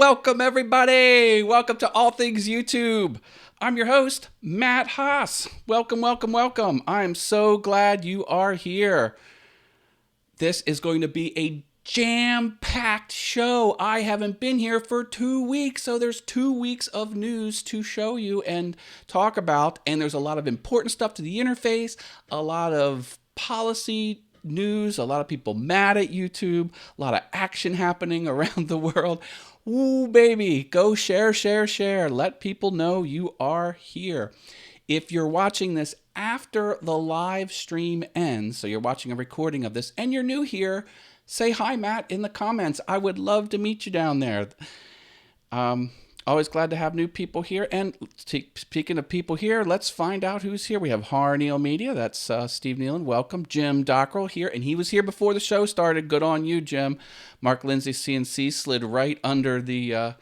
Welcome, everybody. Welcome to All Things YouTube. I'm your host, Matt Haas. Welcome, welcome, welcome. I'm so glad you are here. This is going to be a jam-packed show. I haven't been here for 2 weeks, so there's 2 weeks of news to show you and talk about, and there's a lot of important stuff to the interface, a lot of policy news, a lot of people mad at YouTube, a lot of action happening around the world. Ooh, baby, go share, share, share. Let people know you are here. If you're watching this after the live stream ends, so you're watching a recording of this and you're new here, say hi, Matt, in the comments. I would love to meet you down there. Always glad to have new people here. And speaking of people here, let's find out who's here. We have Harneal Media. That's Steve Nealon. Welcome. Jim Dockrell here. And he was here before the show started. Good on you, Jim. Mark Lindsay CNC slid right under the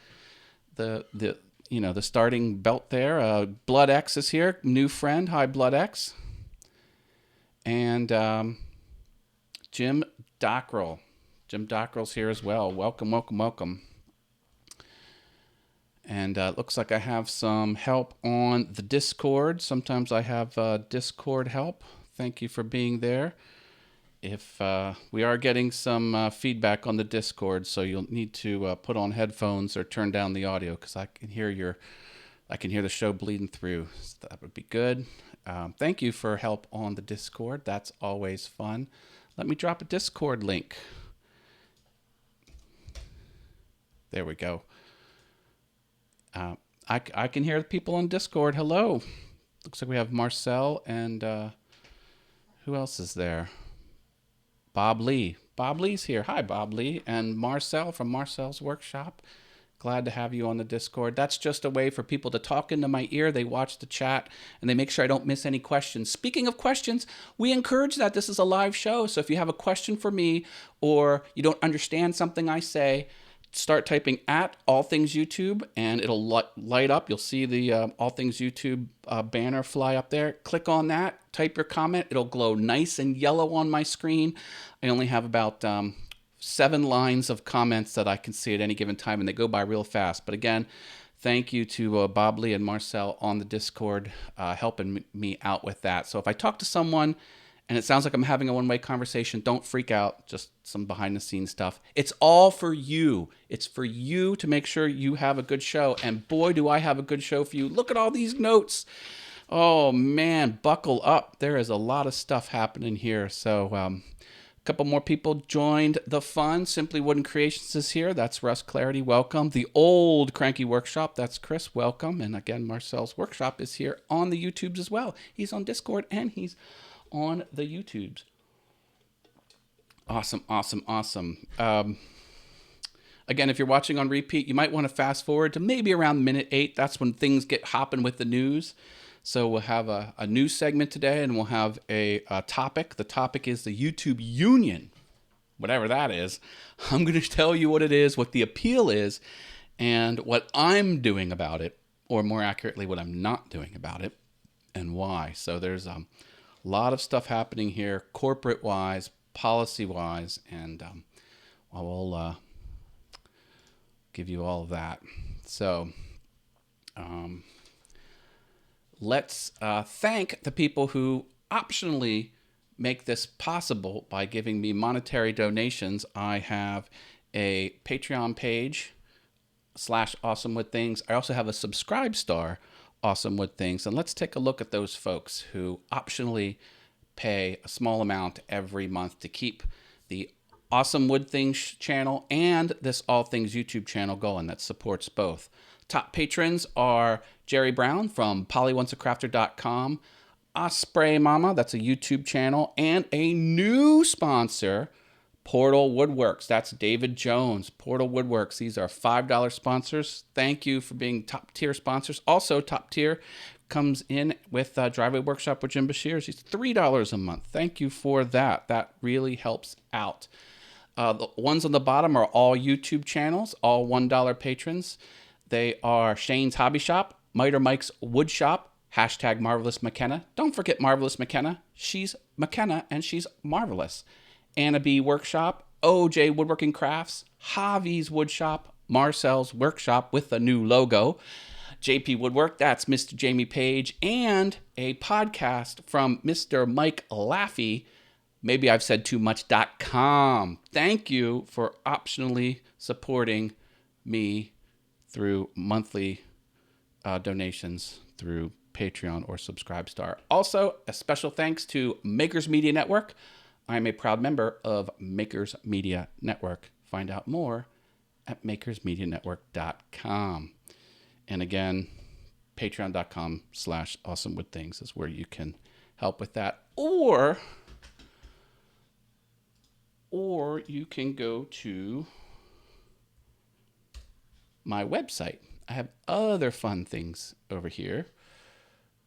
starting belt there. Blood X is here. New friend. Hi, Blood X. And Jim Dockrell. Jim Dockrell's here as well. Welcome, welcome, welcome. And it looks like I have some help on the Discord. Sometimes I have Discord help. Thank you for being there. If we are getting some feedback on the Discord, so you'll need to put on headphones or turn down the audio because I can hear the show bleeding through. So that would be good. Thank you for help on the Discord. That's always fun. Let me drop a Discord link. There we go. I can hear the people on Discord. Hello. Looks like we have Marcel and who else is there? Bob Lee. Bob Lee's here. Hi, Bob Lee. And Marcel from Marcel's Workshop. Glad to have you on the Discord. That's just a way for people to talk into my ear. They watch the chat and they make sure I don't miss any questions. Speaking of questions, we encourage that. This is a live show. So if you have a question for me or you don't understand something I say, start typing at All Things YouTube and it'll light up. You'll see the All Things YouTube banner fly up there. Click on that, type your comment. It'll glow nice and yellow on my screen. I only have about 7 lines of comments that I can see at any given time and they go by real fast. But again, thank you to Bob Lee and Marcel on the Discord helping me out with that. So if I talk to someone and it sounds like I'm having a one-way conversation, don't freak out, just some behind-the-scenes stuff. It's all for you. It's for you to make sure you have a good show. And boy, do I have a good show for you. Look at all these notes. Oh, man, buckle up. There is a lot of stuff happening here. So a couple more people joined the fun. Simply Wooden Creations is here. That's Russ Clarity. Welcome. The Old Cranky Workshop. That's Chris. Welcome. And again, Marcel's Workshop is here on the YouTubes as well. He's on Discord and he's on the YouTubes. Awesome, awesome, awesome. Again, if you're watching on repeat, you might want to fast forward to maybe around minute 8. That's when things get hopping with the news. So we'll have a news segment today, and we'll have a topic. The topic is the YouTube Union, whatever that is. I'm going to tell you what it is, what the appeal is, and what I'm doing about it, or more accurately, what I'm not doing about it, and why. So there's a lot of stuff happening here, corporate-wise, policy-wise, and I will give you all of that. So let's thank the people who optionally make this possible by giving me monetary donations. I have a Patreon page /AwesomeWoodThings. I also have a Subscribe Star, Awesome Wood Things. And let's take a look at those folks who optionally pay a small amount every month to keep the Awesome Wood Things channel and this All Things YouTube channel going that supports both. Top patrons are Jerry Brown from pollyonceacrafter.com, Osprey Mama, that's a YouTube channel, and a new sponsor, Portal Woodworks. That's David Jones, Portal Woodworks. These are $5 sponsors. Thank you for being top tier sponsors. Also, top tier comes in with Driveway Workshop with Jim Bashir. He's $3 a month. Thank you for that. That really helps out. The ones on the bottom are all YouTube channels, all $1 patrons. They are Shane's Hobby Shop, Miter Mike's Wood Shop, hashtag Marvelous McKenna. Don't forget Marvelous McKenna. She's McKenna and she's marvelous. Anna B Workshop, OJ Woodworking Crafts, Javi's Wood Shop, Marcel's workshop with a new logo. JP Woodwork, that's Mr. Jamie Page, and a podcast from Mr. Mike Laffey, maybe I've said too much.com. Thank you for optionally supporting me through monthly donations through Patreon or Subscribestar. Also, a special thanks to Makers Media Network. I'm a proud member of Makers Media Network. Find out more at makersmedianetwork.com. And again, patreon.com/awesomewoodthings is where you can help with that. Or you can go to my website. I have other fun things over here.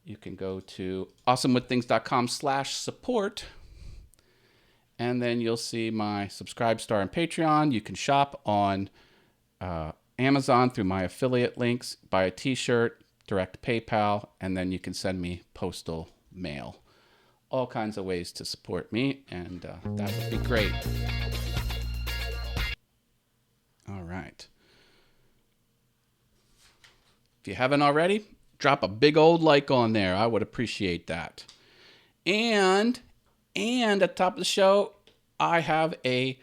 You can go to awesomewoodthings.com/support. And then you'll see my Subscribestar and Patreon. You can shop on Amazon through my affiliate links, buy a t-shirt, direct PayPal, and then you can send me postal mail. All kinds of ways to support me, and that would be great. All right. If you haven't already, drop a big old like on there. I would appreciate that. And at the top of the show, I have a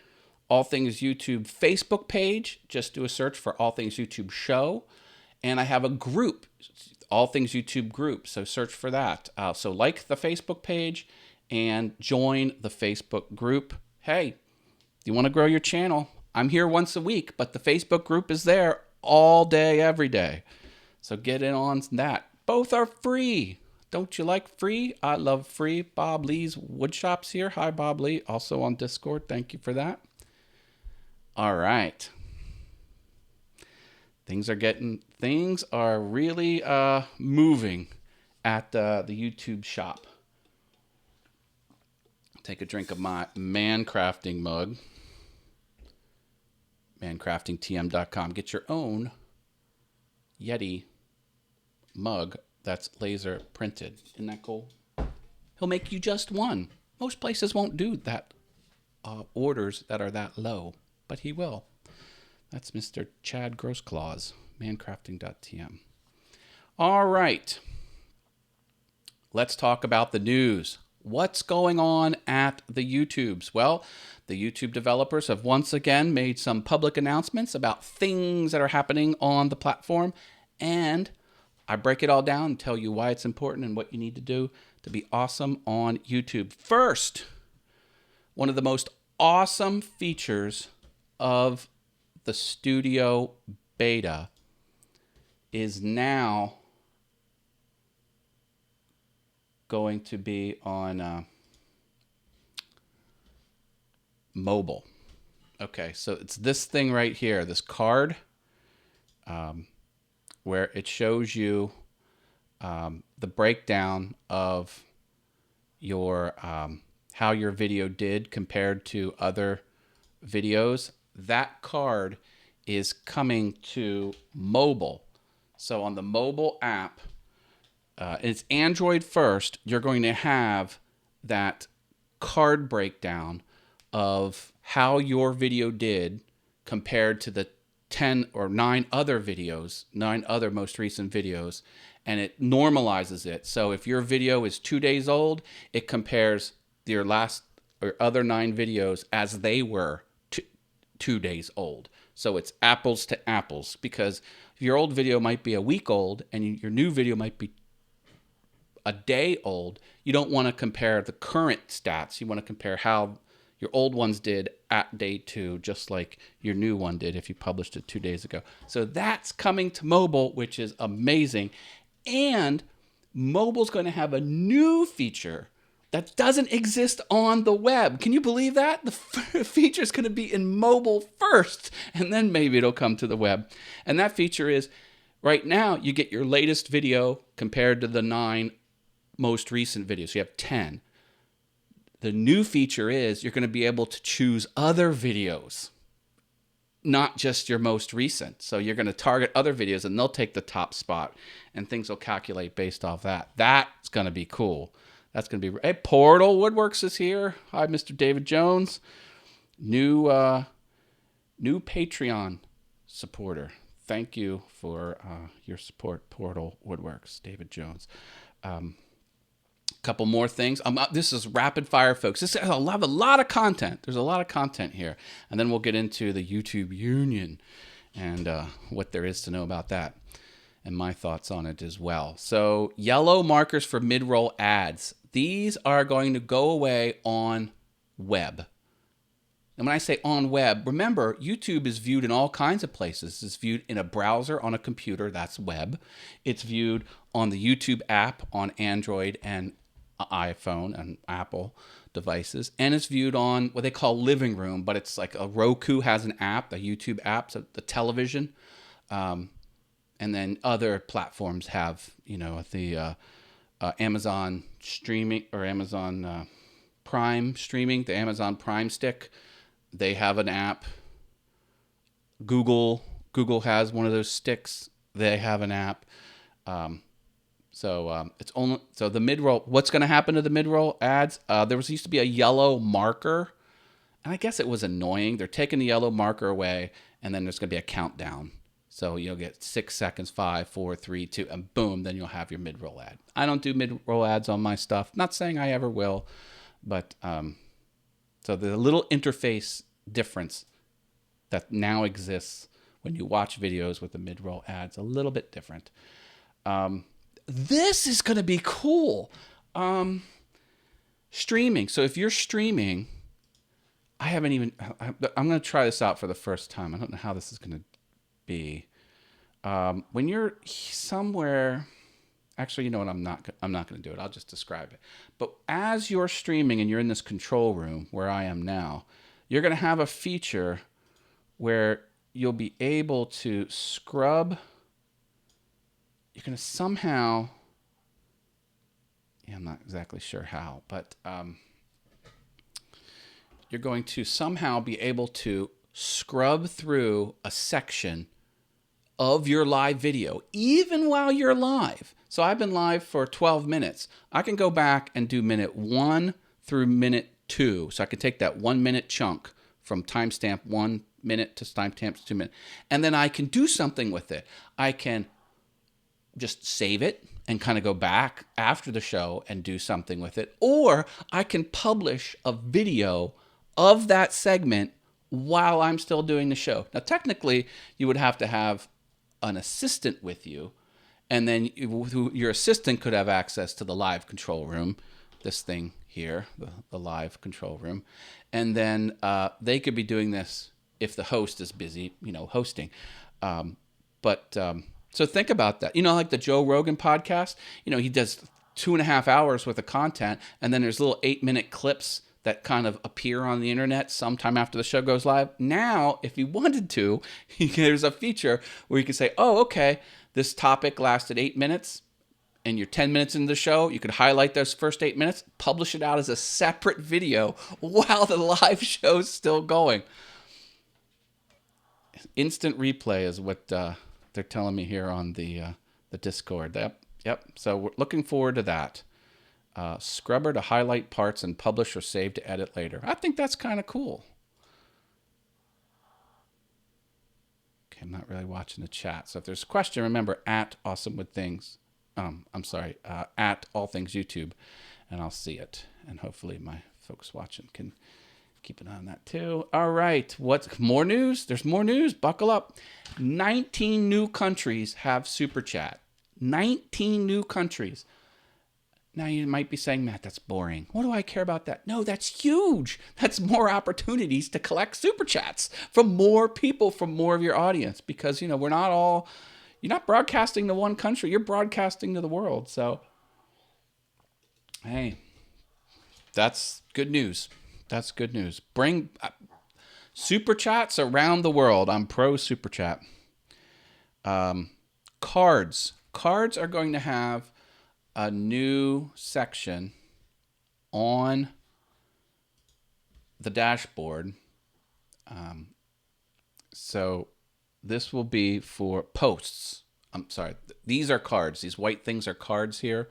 All Things YouTube Facebook page. Just do a search for All Things YouTube Show. And I have a group, All Things YouTube group. So search for that. So like the Facebook page and join the Facebook group. Hey, you want to grow your channel? I'm here once a week, but the Facebook group is there all day, every day. So get in on that. Both are free. Don't you like free? I love free. Bob Lee's Woodshop's here. Hi, Bob Lee. Also on Discord. Thank you for that. All right. Things are really moving at the YouTube shop. Take a drink of my Mancrafting mug. Mancraftingtm.com. Get your own Yeti mug that's laser printed. Isn't that cool? He'll make you just one. Most places won't do that. Orders that are that low, but he will. That's Mr. Chad Grossclaws, mancrafting.tm. All right. Let's talk about the news. What's going on at the YouTubes? Well, the YouTube developers have once again made some public announcements about things that are happening on the platform, and I break it all down and tell you why it's important and what you need to do to be awesome on YouTube. First, one of the most awesome features of the Studio Beta is now going to be on mobile. Okay, so it's this thing right here, this card, where it shows you the breakdown of your how your video did compared to other videos. That card is coming to mobile. So on the mobile app, it's Android first, you're going to have that card breakdown of how your video did compared to the 10 or 9 other videos, 9 other most recent videos, and it normalizes it. So if your video is 2 days old, it compares your last or other 9 videos as they were 2 days old. So it's apples to apples, because your old video might be a week old and your new video might be a day old. You don't want to compare the current stats. You want to compare how your old ones did at day 2, just like your new one did if you published it 2 days ago. So that's coming to mobile, which is amazing. And mobile's going to have a new feature that doesn't exist on the web. Can you believe that? The feature is going to be in mobile first, and then maybe it'll come to the web. And that feature is, right now, you get your latest video compared to the 9 most recent videos. You have 10. The new feature is you're going to be able to choose other videos, not just your most recent. So you're going to target other videos, and they'll take the top spot, and things will calculate based off that. That's going to be cool. That's going to be... Hey, Portal Woodworks is here. Hi, Mr. David Jones. New Patreon supporter. Thank you for your support, Portal Woodworks, David Jones. Couple more things. This is rapid fire, folks. This has a lot of content. There's a lot of content here, and then we'll get into the YouTube Union and what there is to know about that, and my thoughts on it as well. So, yellow markers for mid-roll ads. These are going to go away on web. And when I say on web, remember, YouTube is viewed in all kinds of places. It's viewed in a browser on a computer, that's web. It's viewed on the YouTube app on Android and iPhone and Apple devices. And it's viewed on what they call Living Room, but it's like a Roku has an app, a YouTube app, so the television. And then other platforms have, the Amazon streaming or Amazon Prime streaming, the Amazon Prime stick. They have an app. Google has one of those sticks. They have an app. So the mid-roll. What's going to happen to the mid-roll ads? There used to be a yellow marker, and I guess it was annoying. They're taking the yellow marker away, and then there's going to be a countdown. So you'll get 6 seconds, 5, 4, 3, 2, and boom, then you'll have your mid-roll ad. I don't do mid-roll ads on my stuff. Not saying I ever will, but so the little interface difference that now exists when you watch videos with the mid-roll ads, a little bit different. This is going to be cool. Streaming. So if you're streaming, I'm going to try this out for the first time. I don't know how this is going to be. When you're somewhere, actually, you know what? I'm not going to do it. I'll just describe it. But as you're streaming and you're in this control room where I am now, you're going to have a feature where you'll be able to scrub. You're going to somehow, I'm not exactly sure how, but you're going to somehow be able to scrub through a section of your live video, even while you're live. So I've been live for 12 minutes. I can go back and do minute 1 through minute 2. So I can take that 1 minute chunk from timestamp 1 minute to timestamp 2 minutes. And then I can do something with it. I can just save it and kind of go back after the show and do something with it. Or I can publish a video of that segment while I'm still doing the show. Now, technically, you would have to have an assistant with you, and then your assistant could have access to the live control room, this thing here, the live control room, and then they could be doing this if the host is busy, hosting. So think about that. Like the Joe Rogan podcast, he does 2.5 hours worth of content, and then there's little 8-minute clips that kind of appear on the internet sometime after the show goes live. Now, if you wanted to, there's a feature where you can say, oh, okay, this topic lasted 8 minutes, and you're 10 minutes into the show. You could highlight those first 8 minutes, publish it out as a separate video while the live show's still going. Instant replay is what they're telling me here on the Discord. Yep. So we're looking forward to that. Scrubber to highlight parts and publish or save to edit later. I think that's kind of cool. Okay, I'm not really watching the chat. So if there's a question, remember at AwesomeWoodThings. At All Things YouTube, and I'll see it. And hopefully my folks watching can keep an eye on that too. All right, what's more news? There's more news. Buckle up. 19 new countries have Super Chat. 19 new countries. Now you might be saying, Matt, that's boring. What do I care about that? No, that's huge. That's more opportunities to collect Super Chats from more people, from more of your audience. Because, we're not all, you're not broadcasting to one country. You're broadcasting to the world. So, hey, that's good news. That's good news. Bring Super Chats around the world. I'm pro Super Chat. Cards. Cards are going to have a new section on the dashboard. So this will be for posts. I'm sorry. These are cards. These white things are cards here.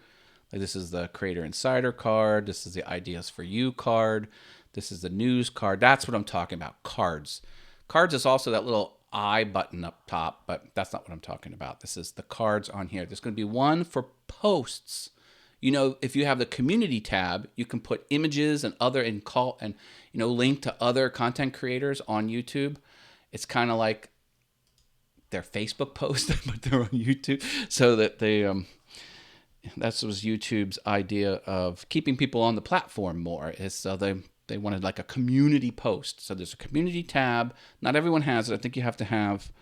Like this is the Creator Insider card. This is the Ideas for You card. This is the news card. That's what I'm talking about. Cards. Cards is also that little I button up top, but that's not what I'm talking about. This is the cards on here. There's going to be one for posts. You know, if you have the community tab, you can put images and other and call and, you know, link to other content creators on YouTube. It's kind of like their Facebook post, but they're on YouTube, so that they that was YouTube's idea of keeping people on the platform more. Is so they wanted like a community post. So there's a community tab. Not everyone has it. I think you have to have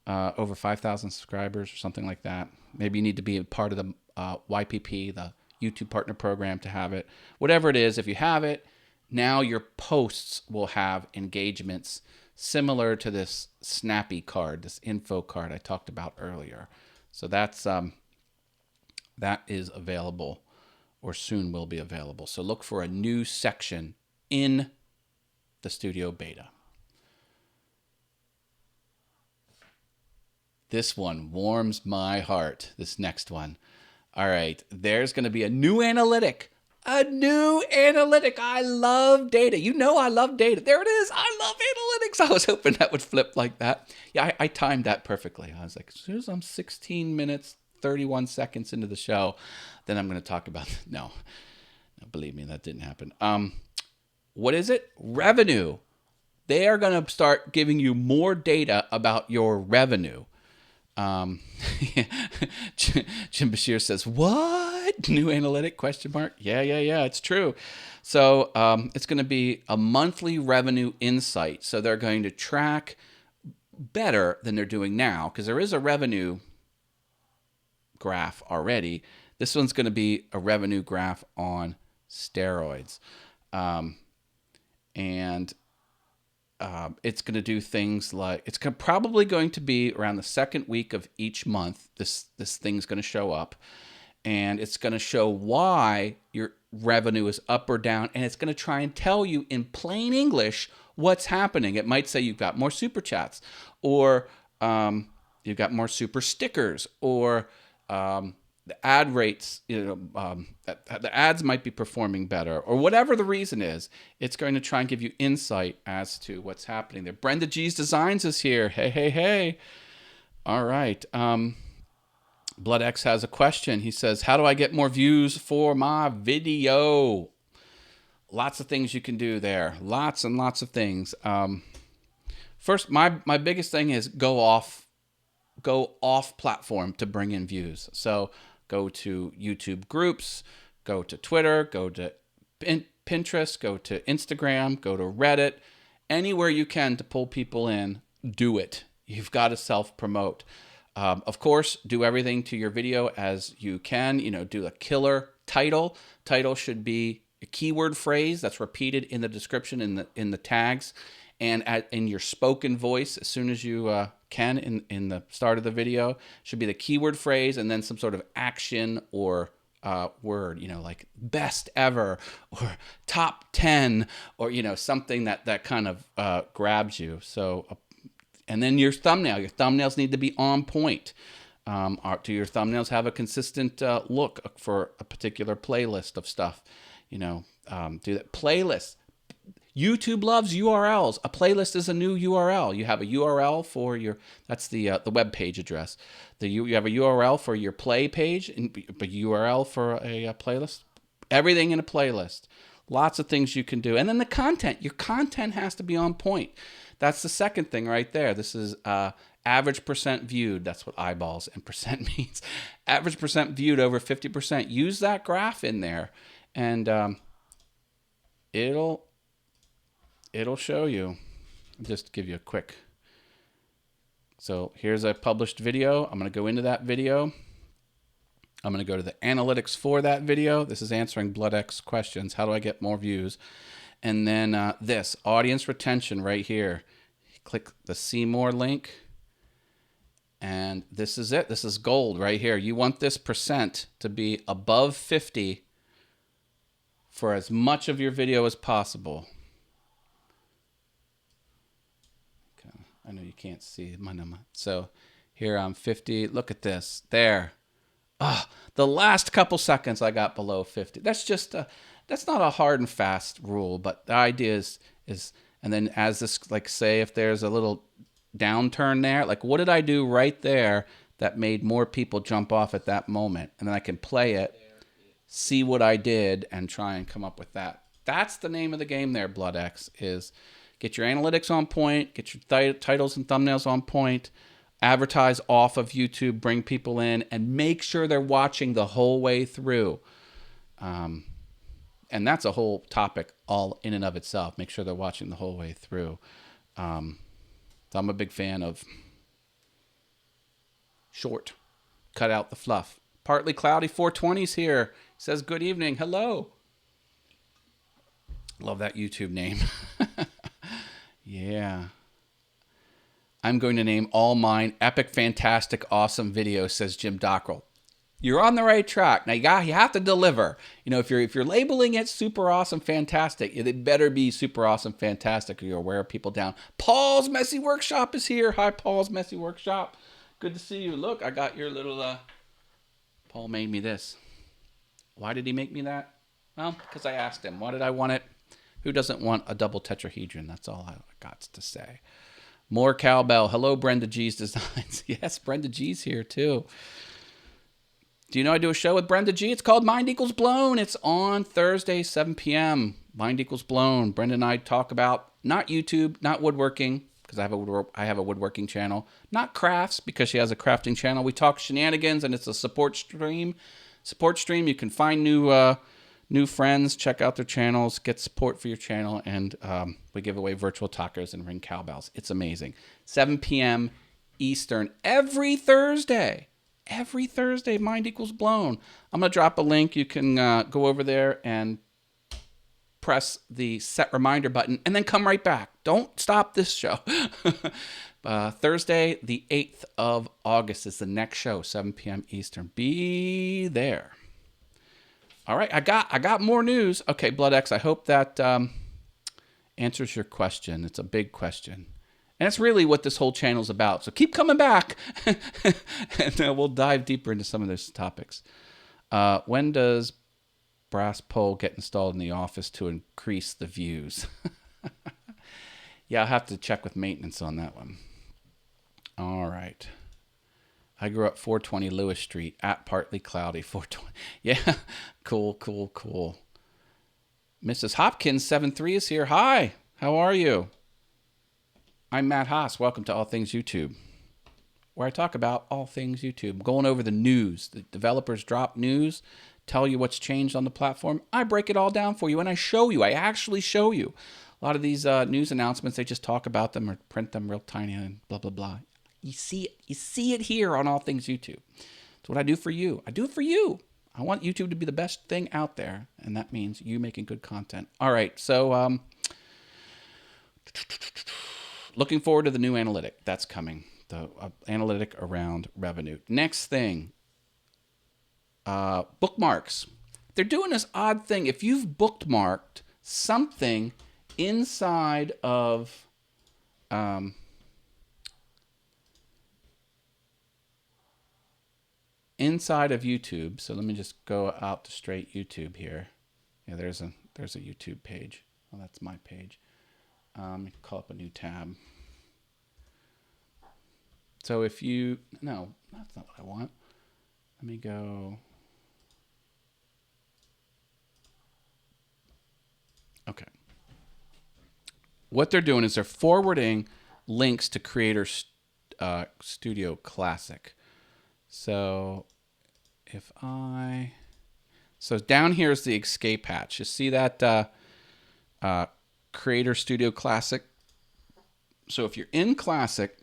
over 5,000 subscribers or something like that. Maybe you need to be a part of the YPP, the YouTube Partner Program, to have it. Whatever it is, if you have it, now your posts will have engagements similar to this Snappy card, this info card I talked about earlier. So that's that is available, or soon will be available. So look for a new section in the Studio Beta. This one warms my heart, this next one. All right, there's going to be a new analytic. A new analytic. I love data. You know I love data. There it is. I love analytics. I was hoping that would flip like that. Yeah, I timed that perfectly. I was like, as soon as I'm 16 minutes, 31 seconds into the show, then I'm going to talk about... No, believe me, that didn't happen. What is it? Revenue. They are going to start giving you more data about your revenue. Jim Bashir says, what? New analytic, question mark? Yeah, it's true. So it's going to be a monthly revenue insight. So they're going to track better than they're doing now, because there is a revenue graph already. This one's going to be a revenue graph on steroids. It's going to do things like, it's probably going to be around the second week of each month. This thing's going to show up, and it's going to show why your revenue is up or down, and it's going to try and tell you in plain English what's happening. It might say you've got more super chats, or you've got more super stickers, or the ad rates, the ads might be performing better, or whatever the reason is. It's going to try and give you insight as to what's happening there. Brenda G's Designs is here. Hey. All right. BloodX has a question. He says, how do I get more views for my video? Lots of things you can do there. Lots and lots of things. First, my biggest thing is go off platform to bring in views. So go to YouTube groups, go to Twitter, go to Pinterest, go to Instagram, go to Reddit. Anywhere you can to pull people in, do it. You've got to self-promote. Of course, do everything to your video as you can. Do a killer title. Title should be a keyword phrase that's repeated in the description, in the tags, and in your spoken voice as soon as you can in the start of the video. Should be the keyword phrase, and then some sort of action or word, like best ever or top 10, or something that kind of grabs you. So and then your thumbnails need to be on point. Do your thumbnails have a consistent look for a particular playlist of stuff? Do that. Playlist. YouTube loves URLs. A playlist is a new URL. You have a URL for that's the web page address. You have a URL for your play page, and a URL for a playlist. Everything in a playlist. Lots of things you can do. And then the content. Your content has to be on point. That's the second thing right there. This is average percent viewed. That's what eyeballs and percent means. Average percent viewed over 50%. Use that graph in there, and it'll show you. Just give you a quick. So here's a published video. I'm going to go into that video. I'm going to go to the analytics for that video. This is answering BloodX questions. How do I get more views? And then this audience retention right here. Click the see more link. And this is it. This is gold right here. You want this percent to be above 50 for as much of your video as possible. Okay. I know you can't see my number. So here I'm 50. Look at this. There. The last couple seconds I got below 50. That's just that's not a hard and fast rule, but the idea is and then as this, like, say if there's a little downturn there? Like, what did I do right there that made more people jump off at that moment? And then I can play it, see what I did, and try and come up with that. That's the name of the game there, BloodX, is get your analytics on point, get your titles and thumbnails on point, advertise off of YouTube, bring people in, and make sure they're watching the whole way through. And that's a whole topic all in and of itself. Make sure they're watching the whole way through. So I'm a big fan of short. Cut out the fluff. Partly Cloudy 420's here. Says good evening. Hello. Love that YouTube name. Yeah. I'm going to name all mine Epic, Fantastic, Awesome Videos, says Jim Dockrell. You're on the right track. Now you have to deliver. You know, if you're labeling it super awesome, fantastic, it better be super awesome, fantastic, or you'll wear people down. Paul's Messy Workshop is here. Hi, Paul's Messy Workshop. Good to see you. Look, I got your little. Paul made me this. Why did he make me that? Well, because I asked him. Why did I want it? Who doesn't want a double tetrahedron? That's all I got to say. More cowbell. Hello, Brenda G's Designs. Yes, Brenda G's here too. Do you know I do a show with Brenda G? It's called Mind Equals Blown. It's on Thursday, 7 p.m. Mind Equals Blown. Brenda and I talk about not YouTube, not woodworking, because I have a woodworking channel. Not crafts, because she has a crafting channel. We talk shenanigans, and it's a support stream. You can find new friends, check out their channels, get support for your channel, and we give away virtual tacos and ring cowbells. It's amazing. 7 p.m. Eastern every Thursday. Every Thursday, Mind Equals Blown. I'm going to drop a link. You can go over there and press the set reminder button and then come right back. Don't stop this show. Thursday, the 8th of August is the next show, 7 p.m. Eastern. Be there. All right, I got more news. Okay, BloodX, I hope that answers your question. It's a big question. And that's really what this whole channel is about. So keep coming back, and we'll dive deeper into some of those topics. When does brass pole get installed in the office to increase the views? Yeah, I'll have to check with maintenance on that one. All right. I grew up 420 Lewis Street at Partly Cloudy 420. Yeah, cool. Mrs. Hopkins 73 is here. Hi, how are you? I'm Matt Haas. Welcome to All Things YouTube, where I talk about all things YouTube. Going over the news. The developers drop news, tell you what's changed on the platform. I break it all down for you, and I show you. I actually show you. A lot of these news announcements, they just talk about them or print them real tiny and blah, blah, blah. You see it here on All Things YouTube. It's what I do for you. I do it for you. I want YouTube to be the best thing out there, and that means you making good content. All right, so looking forward to the new analytic that's coming, the analytic around revenue. Next thing, bookmarks. They're doing this odd thing. If you've bookmarked something inside of YouTube, so let me just go out to straight YouTube here. Yeah, there's a YouTube page. Well, that's my page. Let me call up a new tab. So if you, no, that's not what I want. Let me go. Okay. What they're doing is they're forwarding links to Creator Studio Classic. So so down here is the escape hatch. You see that Creator Studio Classic? So if you're in Classic,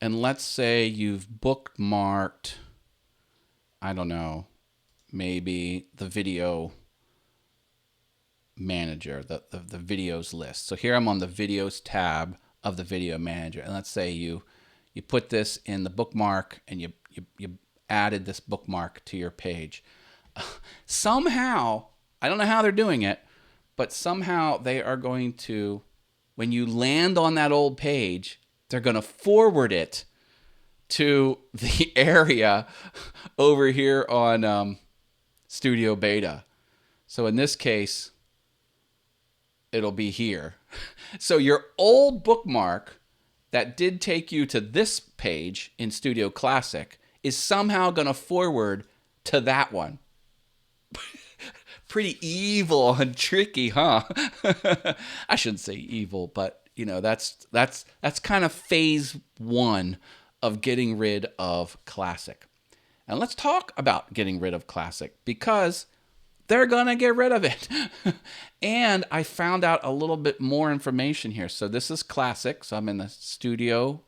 and let's say you've bookmarked, I don't know, maybe the video manager, the videos list. So here I'm on the videos tab of the video manager. And let's say you put this in the bookmark and you added this bookmark to your page. Somehow, I don't know how they're doing it, but somehow they are going to, when you land on that old page, they're going to forward it to the area over here on Studio Beta. So in this case, it'll be here. So your old bookmark that did take you to this page in Studio Classic is somehow going to forward to that one. Pretty evil and tricky, huh? I shouldn't say evil, but you know, that's kind of phase one of getting rid of Classic. And let's talk about getting rid of Classic because they're going to get rid of it. And I found out a little bit more information here. So this is Classic. So I'm in the Studio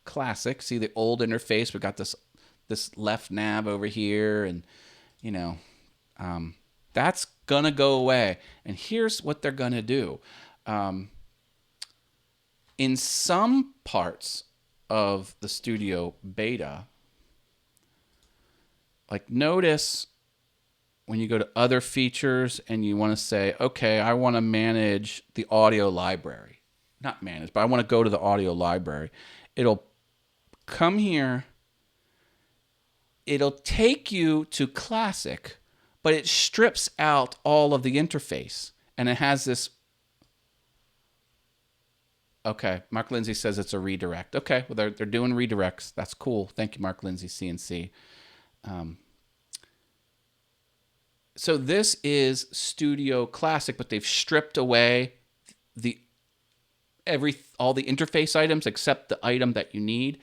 Classic. See the old interface. We got this left nav over here, and you know, that's gonna go away. And here's what they're gonna do. In some parts of the Studio Beta, like notice when you go to other features and you want to say, okay, I want to manage the audio library. Not manage, but I want to go to the audio library. It'll come here. It'll take you to Classic, but it strips out all of the interface. And it has this. Okay, Mark Lindsay says it's a redirect. Okay, well, they're doing redirects. That's cool. Thank you, Mark Lindsay, CNC. So this is Studio Classic, but they've stripped away all the interface items except the item that you need.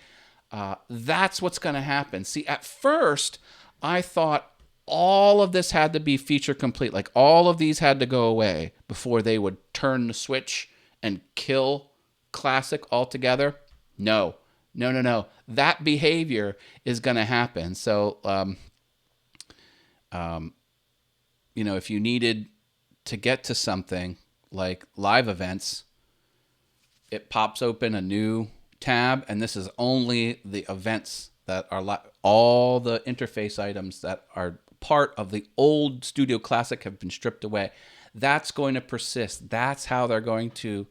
That's what's going to happen. See, at first, I thought all of this had to be feature complete. Like all of these had to go away before they would turn the switch and kill Classic altogether. No. That behavior is going to happen. So, you know, if you needed to get to something like live events, it pops open a new tab, and this is only the events that are all the interface items that are part of the old Studio Classic have been stripped away. That's going to persist. That's how they're going to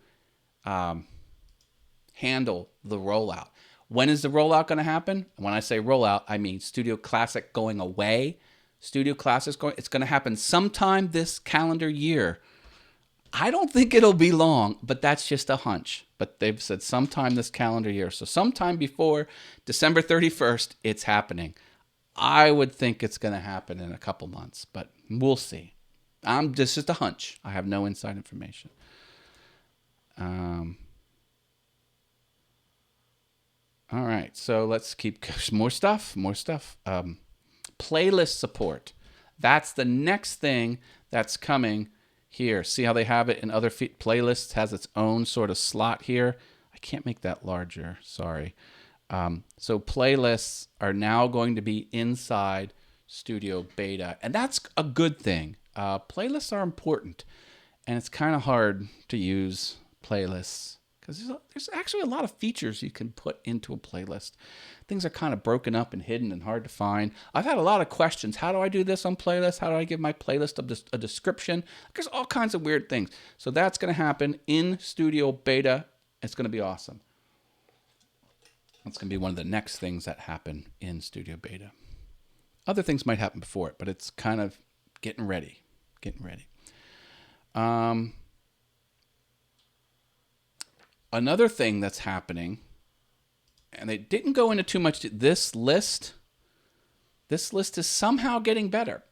handle the rollout. When is the rollout going to happen? When I say rollout, I mean Studio Classic going away. Studio Classic it's going to happen sometime this calendar year. I don't think it'll be long, but that's just a hunch. But they've said sometime this calendar year. So sometime before December 31st, it's happening. I would think it's going to happen in a couple months, but we'll see. This is just a hunch. I have no inside information. All right, so let's keep more stuff. Playlist support. That's the next thing that's coming here. See how they have it in other playlists, has its own sort of slot here. I can't make that larger, sorry. So playlists are now going to be inside Studio Beta, and that's a good thing. Playlists are important, and it's kind of hard to use playlists because there's actually a lot of features you can put into a playlist. Things are kind of broken up and hidden and hard to find. I've had a lot of questions. How do I do this on playlists? How do I give my playlist a description? There's all kinds of weird things. So that's going to happen in Studio Beta. It's going to be awesome. That's going to be one of the next things that happen in Studio Beta. Other things might happen before it, but it's kind of getting ready. Another thing that's happening, and they didn't go into too much. This list is somehow getting better.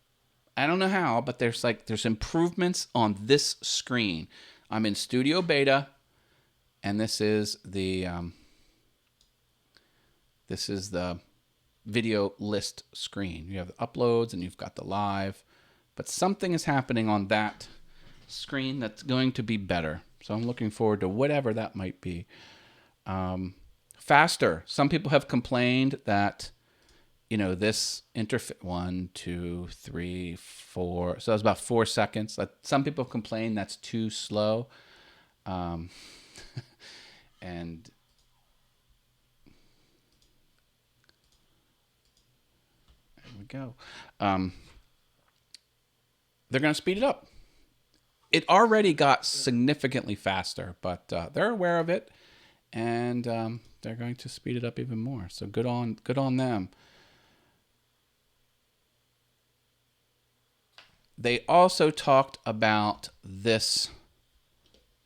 I don't know how, but there's improvements on this screen. I'm in Studio Beta, and this is the video list screen. You have the uploads and you've got the live, but something is happening on that screen that's going to be better. So I'm looking forward to whatever that might be. Faster. Some people have complained that, this interface, 1, 2, 3, 4. So that's about 4 seconds. Some people complain that's too slow. And there we go. They're going to speed it up. It already got significantly faster, but they're aware of it, and they're going to speed it up even more. So good on them. They also talked about this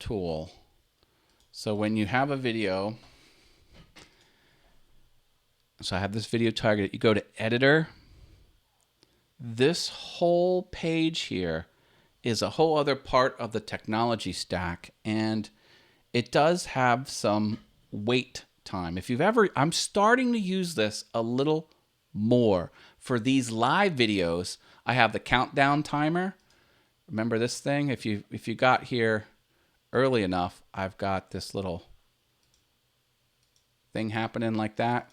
tool. So when you have a video, so I have this video targeted, you go to editor. This whole page here is a whole other part of the technology stack, and it does have some wait time. If you've ever, I'm starting to use this a little more for these live videos. I have the countdown timer. Remember this thing? If you got here early enough, I've got this little thing happening like that.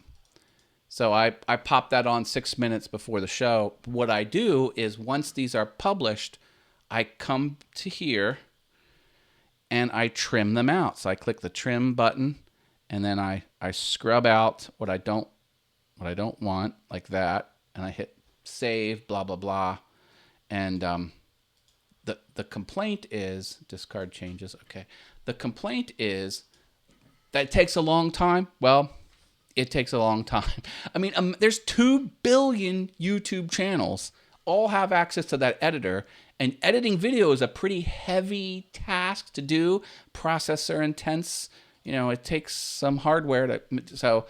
So I pop that on 6 minutes before the show. What I do is once these are published, I come to here and I trim them out. So I click the trim button, and then I scrub out what I don't want, like that, and I hit save, blah blah blah. And the complaint is discard changes. Okay, the complaint is that it takes a long time. Well, it takes a long time. I mean, there's 2 billion YouTube channels, all have access to that editor, and editing video is a pretty heavy task to do, processor intense. You know, it takes some hardware to, so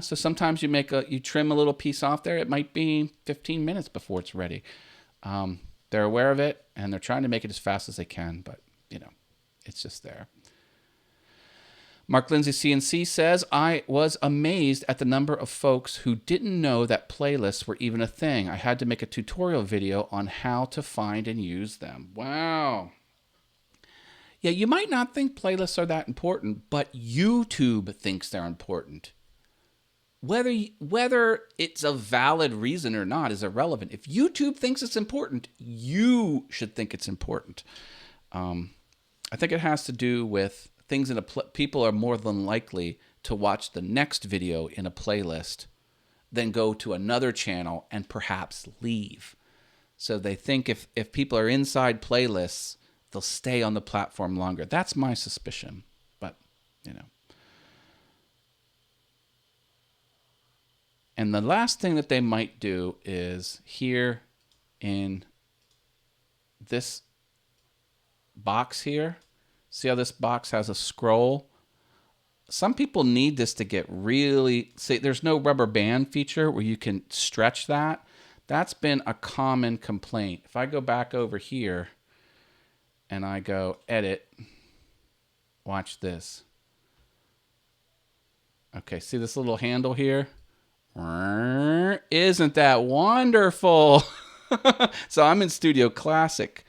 sometimes you trim a little piece off there. It might be 15 minutes before it's ready. They're aware of it, and they're trying to make it as fast as they can, but you know, it's just there. Mark Lindsay CNC says, I was amazed at the number of folks who didn't know that playlists were even a thing. I had to make a tutorial video on how to find and use them. Wow. Yeah, you might not think playlists are that important, but YouTube thinks they're important. Whether it's a valid reason or not is irrelevant. If YouTube thinks it's important, you should think it's important. I think it has to do with things in people are more than likely to watch the next video in a playlist than go to another channel and perhaps leave. So they think if people are inside playlists, they'll stay on the platform longer. That's my suspicion, but you know. And the last thing that they might do is here in this box here. See how this box has a scroll? Some people need this to get really... See, there's no rubber band feature where you can stretch that. That's been a common complaint. If I go back over here and I go edit, watch this. Okay, see this little handle here? Isn't that wonderful? So I'm in Studio Classic.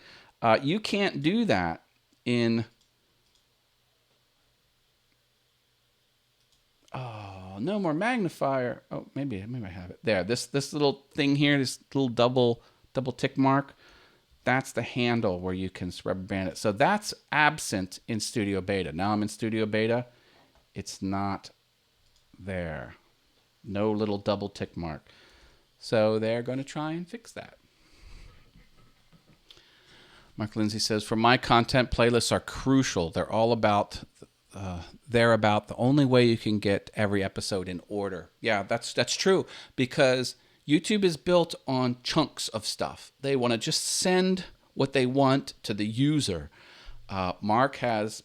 You can't do that in... Oh, no more magnifier. Oh, maybe I have it. There, this little thing here, this little double tick mark, that's the handle where you can rubber band it. So that's absent in Studio Beta. Now I'm in Studio Beta. It's not there. No little double tick mark. So they're going to try and fix that. Mark Lindsay says, for my content, playlists are crucial. They're all about... they're about the only way you can get every episode in order. Yeah, that's true, because YouTube is built on chunks of stuff. They want to just send what they want to the user. Mark has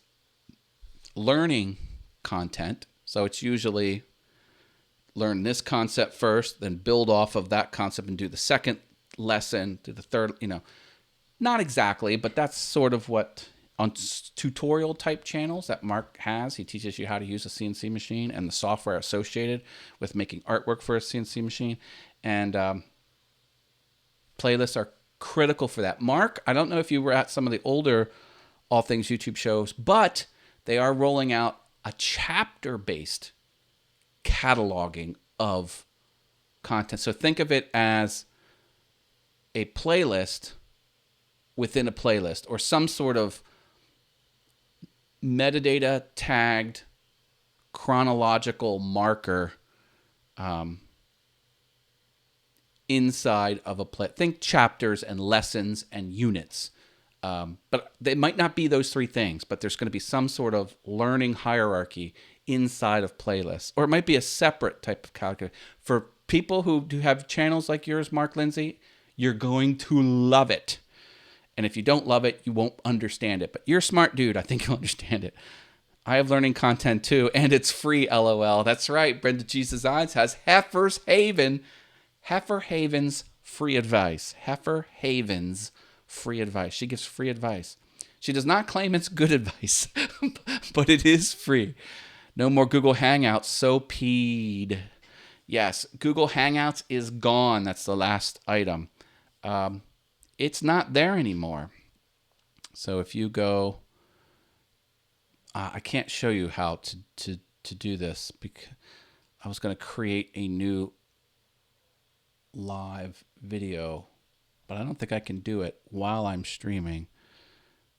learning content, so it's usually learn this concept first, then build off of that concept and do the second lesson, do the third, you know. Not exactly, but that's sort of what... On tutorial type channels that Mark has, he teaches you how to use a CNC machine and the software associated with making artwork for a CNC machine. And playlists are critical for that. Mark, I don't know if you were at some of the older All Things YouTube shows, but they are rolling out a chapter-based cataloging of content. So think of it as a playlist within a playlist, or some sort of metadata tagged chronological marker inside of a play. Think chapters and lessons and units. But they might not be those three things, but there's going to be some sort of learning hierarchy inside of playlists. Or it might be a separate type of calculator. For people who do have channels like yours, Mark Lindsay, you're going to love it. And if you don't love it, you won't understand it. But you're a smart dude. I think you'll understand it. I have learning content too, and it's free, LOL. That's right. Brenda Jesus Eyes has Heifer Haven's free advice. Heifer Haven's free advice. She gives free advice. She does not claim it's good advice, but it is free. No more Google Hangouts. So peed. Yes, Google Hangouts is gone. That's the last item. It's not there anymore. So if you go, I can't show you how to do this because I was going to create a new live video, but I don't think I can do it while I'm streaming.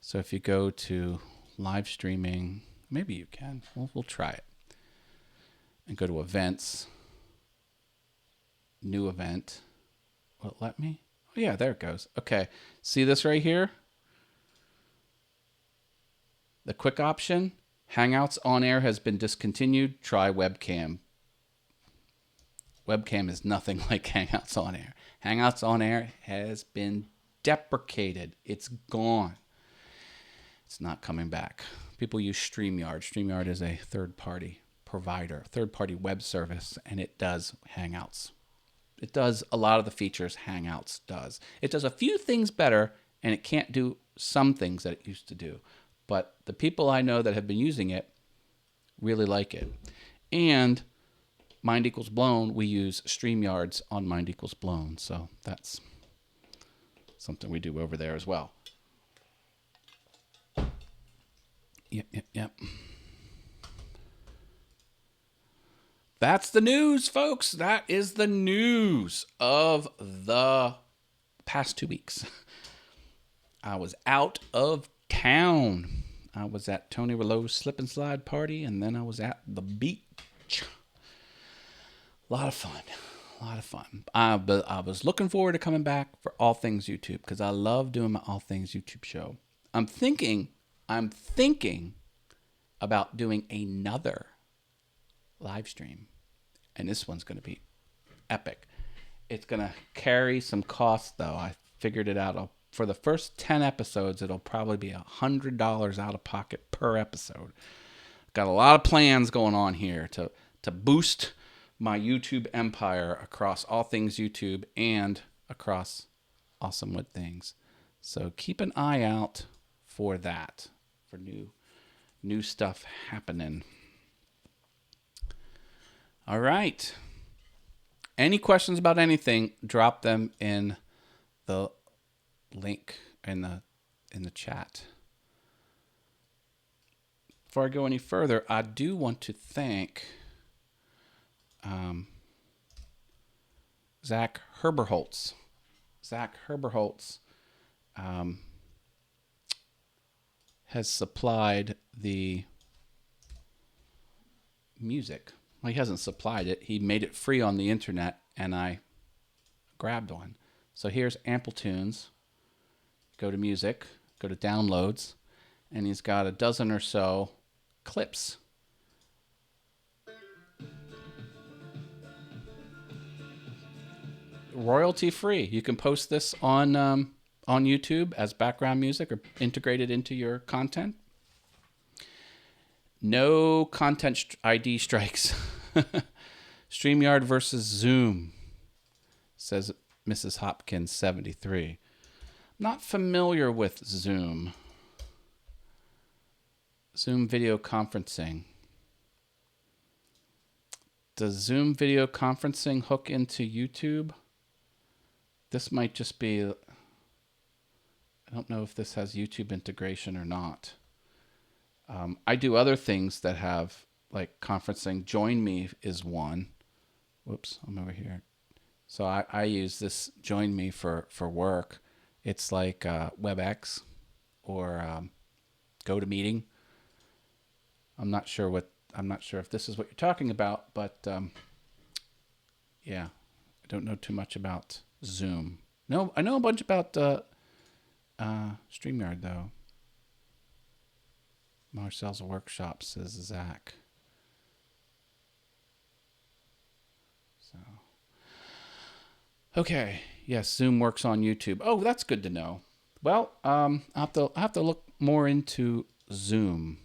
So if you go to live streaming, maybe you can. We'll try it. And go to events, new event. Will it let me? Oh yeah, there it goes. Okay, see this right here? The quick option, Hangouts on air has been discontinued. Try webcam. Webcam is nothing like Hangouts on air. Hangouts on air has been deprecated. It's gone. It's not coming back. People use StreamYard. StreamYard is a third-party provider, third-party web service, and it does Hangouts. It does a lot of the features Hangouts does. It does a few things better, and it can't do some things that it used to do. But the people I know that have been using it really like it. And Mind Equals Blown, we use StreamYards on Mind Equals Blown. So that's something we do over there as well. Yep. That's the news, folks. That is the news of the past 2 weeks. I was out of town. I was at Tony Rouleau's slip and slide party, and then I was at the beach. A lot of fun. I was looking forward to coming back for All Things YouTube because I love doing my All Things YouTube show. I'm thinking about doing another live stream, and this one's going to be epic. It's going to carry some costs, though. I figured it out. For the first 10 episodes, it'll probably be $100 out of pocket per episode. Got a lot of plans going on here to boost my YouTube empire across All Things YouTube and across Awesome Wood Things. So keep an eye out for that, for new stuff happening. All right. Any questions about anything, drop them in the link in the chat. Before I go any further, I do want to thank Zach Herberholtz. Zach Herberholtz has supplied the music. Well, he hasn't supplied it. He made it free on the internet, and I grabbed one. So here's Amplitunes. Go to music, go to downloads, and he's got a dozen or so clips. Royalty free. You can post this on YouTube as background music or integrate it into your content. No content ID strikes. StreamYard versus Zoom, says Mrs. Hopkins 73. Not familiar with Zoom. Zoom video conferencing. Does Zoom video conferencing hook into YouTube? This might just be, I don't know if this has YouTube integration or not. I do other things that have like conferencing. Join Me is one. Whoops, I'm over here. So I use this Join Me for work. It's like WebEx or GoToMeeting. I'm not sure if this is what you're talking about, but yeah, I don't know too much about Zoom. No, I know a bunch about StreamYard though. Marcel's workshop, says Zach. So, okay, yes, Zoom works on YouTube. Oh, that's good to know. Well, I'll have to look more into Zoom.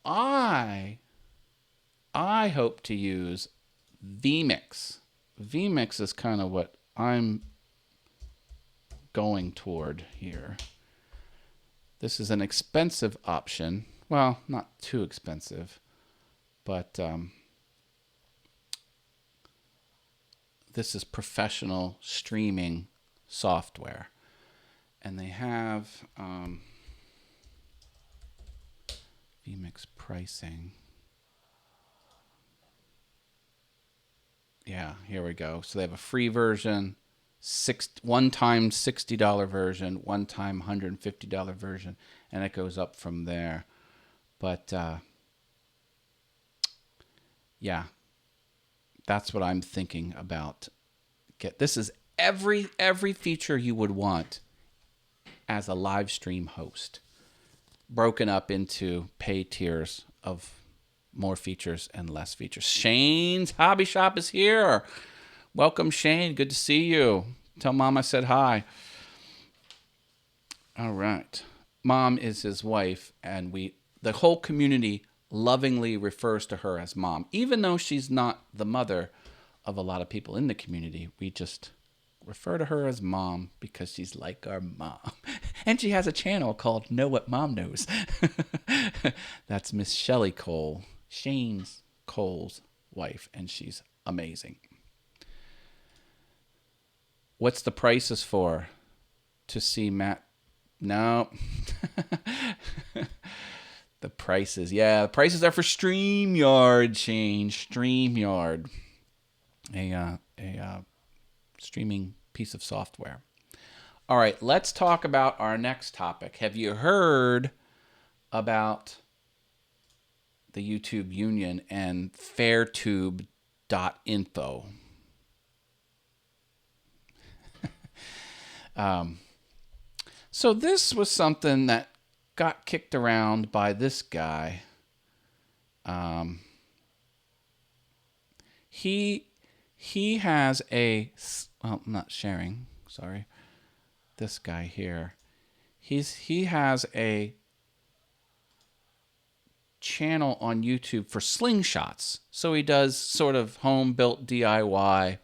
I hope to use vMix. vMix is kind of what I'm going toward here. This is an expensive option. Well, not too expensive, but this is professional streaming software. And they have vMix pricing. Yeah, here we go. So they have a free version, one-time $60 version, one-time $150 version, and it goes up from there. But yeah, that's what I'm thinking about. This is every feature you would want as a live stream host, broken up into pay tiers of more features and less features. Shane's Hobby Shop is here. Welcome, Shane. Good to see you. Tell Mom I said hi. All right. Mom is his wife, and the whole community lovingly refers to her as Mom. Even though she's not the mother of a lot of people in the community, we just refer to her as Mom because she's like our mom. And she has a channel called Know What Mom Knows. That's Miss Shelley Cole, Shane's Cole's wife, and she's amazing. What's the prices for? To see Matt? No. The prices. Yeah, the prices are for StreamYard, Shane. StreamYard. A streaming piece of software. All right, let's talk about our next topic. Have you heard about the YouTube Union and fairtube.info? So this was something that got kicked around by this guy. He has a, well, I'm not sharing, sorry. This guy here. He has a channel on YouTube for slingshots. So he does sort of home-built DIY,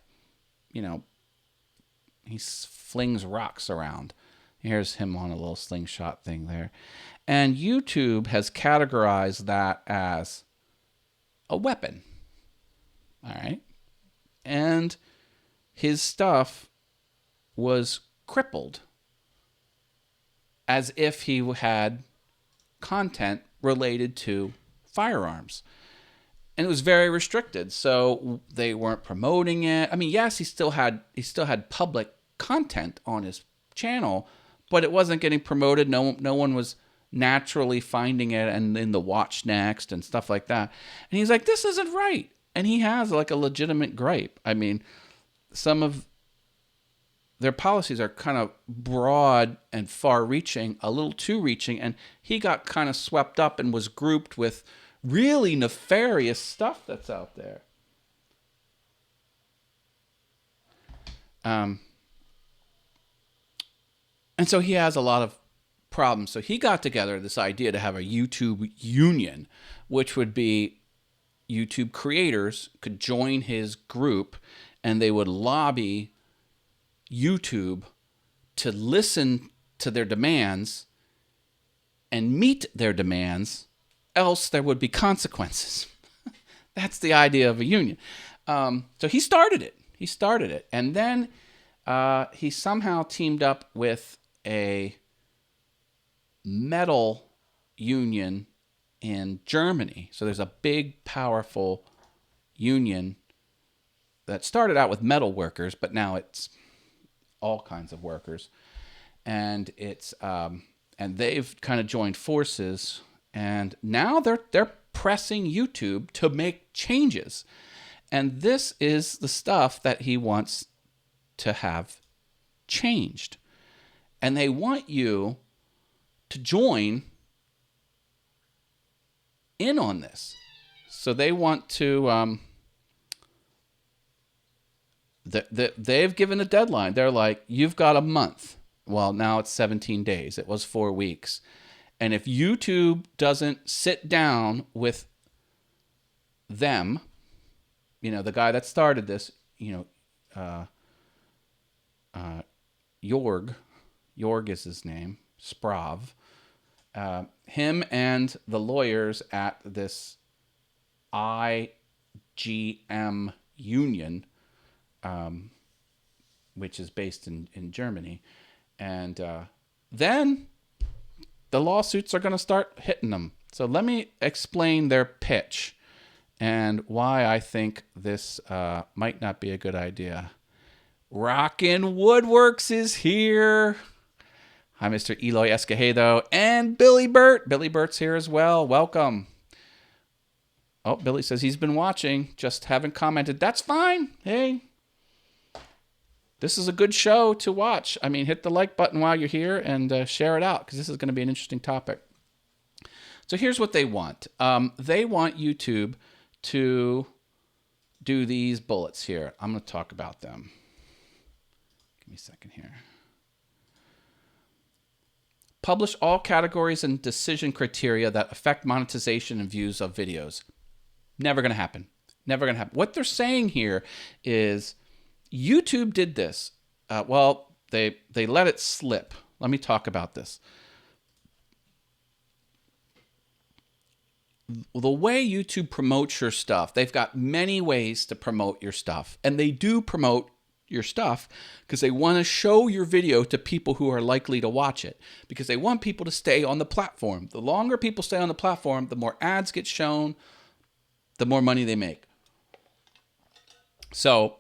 he flings rocks around. Here's him on a little slingshot thing there. And YouTube has categorized that as a weapon. All right. And his stuff was crippled as if he had content related to firearms. And it was very restricted. So they weren't promoting it. I mean, yes, he still had public content on his channel, but it wasn't getting promoted. No one was naturally finding it and in the watch next and stuff like that. And he's like, this isn't right. And he has like a legitimate gripe. I mean, some of their policies are kind of broad and far-reaching, a little too reaching, and he got kind of swept up and was grouped with really nefarious stuff that's out there. And so he has a lot of problems. So he got together this idea to have a YouTube union, which would be YouTube creators could join his group and they would lobby YouTube to listen to their demands and meet their demands, else there would be consequences. That's the idea of a union. So he started it. And then he somehow teamed up with a metal union in Germany. So there's a big, powerful union that started out with metal workers, but now it's all kinds of workers. And it's and they've kind of joined forces, and now they're pressing YouTube to make changes. And this is the stuff that he wants to have changed. And they want you to join in on this. So they want to, they've given a deadline. They're like, you've got a month. Well, now it's 17 days. It was 4 weeks. And if YouTube doesn't sit down with them, the guy that started this, Jorg is his name, Sprav, him and the lawyers at this IGM union, which is based in Germany. And then the lawsuits are going to start hitting them. So let me explain their pitch and why I think this might not be a good idea. Rockin' Woodworks is here. Hi, Mr. Eloy Escojedo and Billy Burt. Billy Burt's here as well. Welcome. Oh, Billy says he's been watching, just haven't commented. That's fine. Hey, this is a good show to watch. I mean, hit the like button while you're here and share it out, because this is going to be an interesting topic. So here's what they want. They want YouTube to do these bullets here. I'm going to talk about them. Give me a second here. Publish all categories and decision criteria that affect monetization and views of videos. Never going to happen. Never going to happen. What they're saying here is YouTube did this. Well, they let it slip. Let me talk about this. The way YouTube promotes your stuff, they've got many ways to promote your stuff. And they do promote your stuff because they want to show your video to people who are likely to watch it, because they want people to stay on the platform. The longer people stay on the platform, the more ads get shown, the more money they make. So